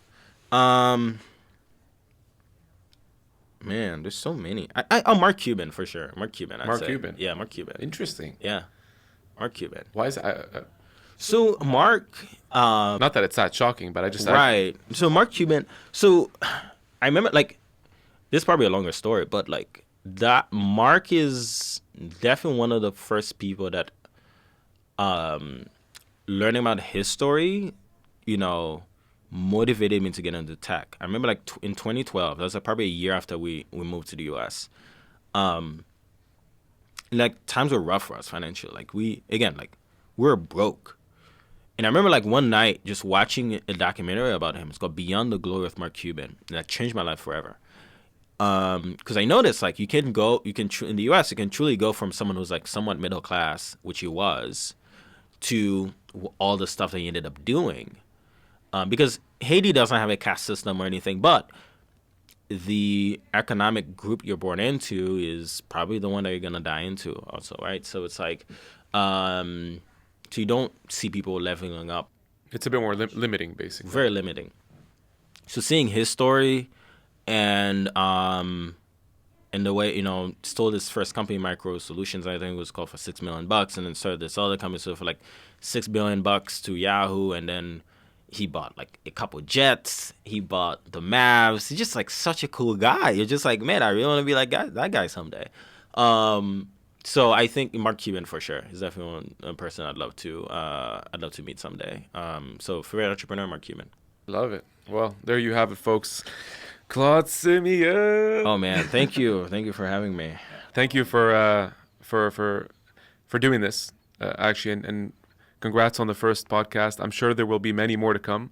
man, there's so many. Mark Cuban for sure. Mark Cuban. I'd say. Cuban. Yeah, Mark Cuban. Interesting. Yeah, Mark Cuban. Why is that? So Mark. Not that it's that shocking, but I just right. So Mark Cuban. So I remember, like, this is probably a longer story, but like, that Mark is definitely one of the first people that learning about his story, you know, motivated me to get into tech. I remember, like, in 2012, that was probably a year after we moved to the US. Like, times were rough for us financially. Like, we were broke. And I remember, like, one night just watching a documentary about him. It's called Beyond the Glory of Mark Cuban. And that changed my life forever. Because I noticed, like, in the US, you can truly go from someone who's, like, somewhat middle class, which he was, to all the stuff that he ended up doing. Because Haiti doesn't have a caste system or anything, but the economic group you're born into is probably the one that you're going to die into also, right? So it's like, so you don't see people leveling up. It's a bit more limiting, basically. Very limiting. So seeing his story and the way, you know, stole his first company, Micro Solutions, I think it was called, for $6 million, and then started this other company, so for like $6 billion to Yahoo, and then he bought like a couple jets. He bought the Mavs. He's just like such a cool guy. You're just like, man, I really want to be like that guy someday. So I think Mark Cuban for sure is definitely one person I'd love to meet someday. So favorite entrepreneur, Mark Cuban. Love it. Well, there you have it, folks. Claude Cimeus. Oh man, thank you for having me. Thank you for doing this, actually, and congrats on the first podcast. I'm sure there will be many more to come.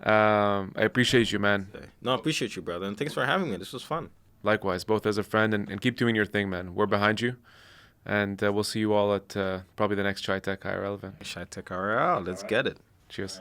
I appreciate you, man. No, I appreciate you, brother. And thanks for having me. This was fun. Likewise, both as a friend, and keep doing your thing, man. We're behind you. And we'll see you all at probably the next ChiTech IRL event. ChiTech IRL. Let's get it. Cheers.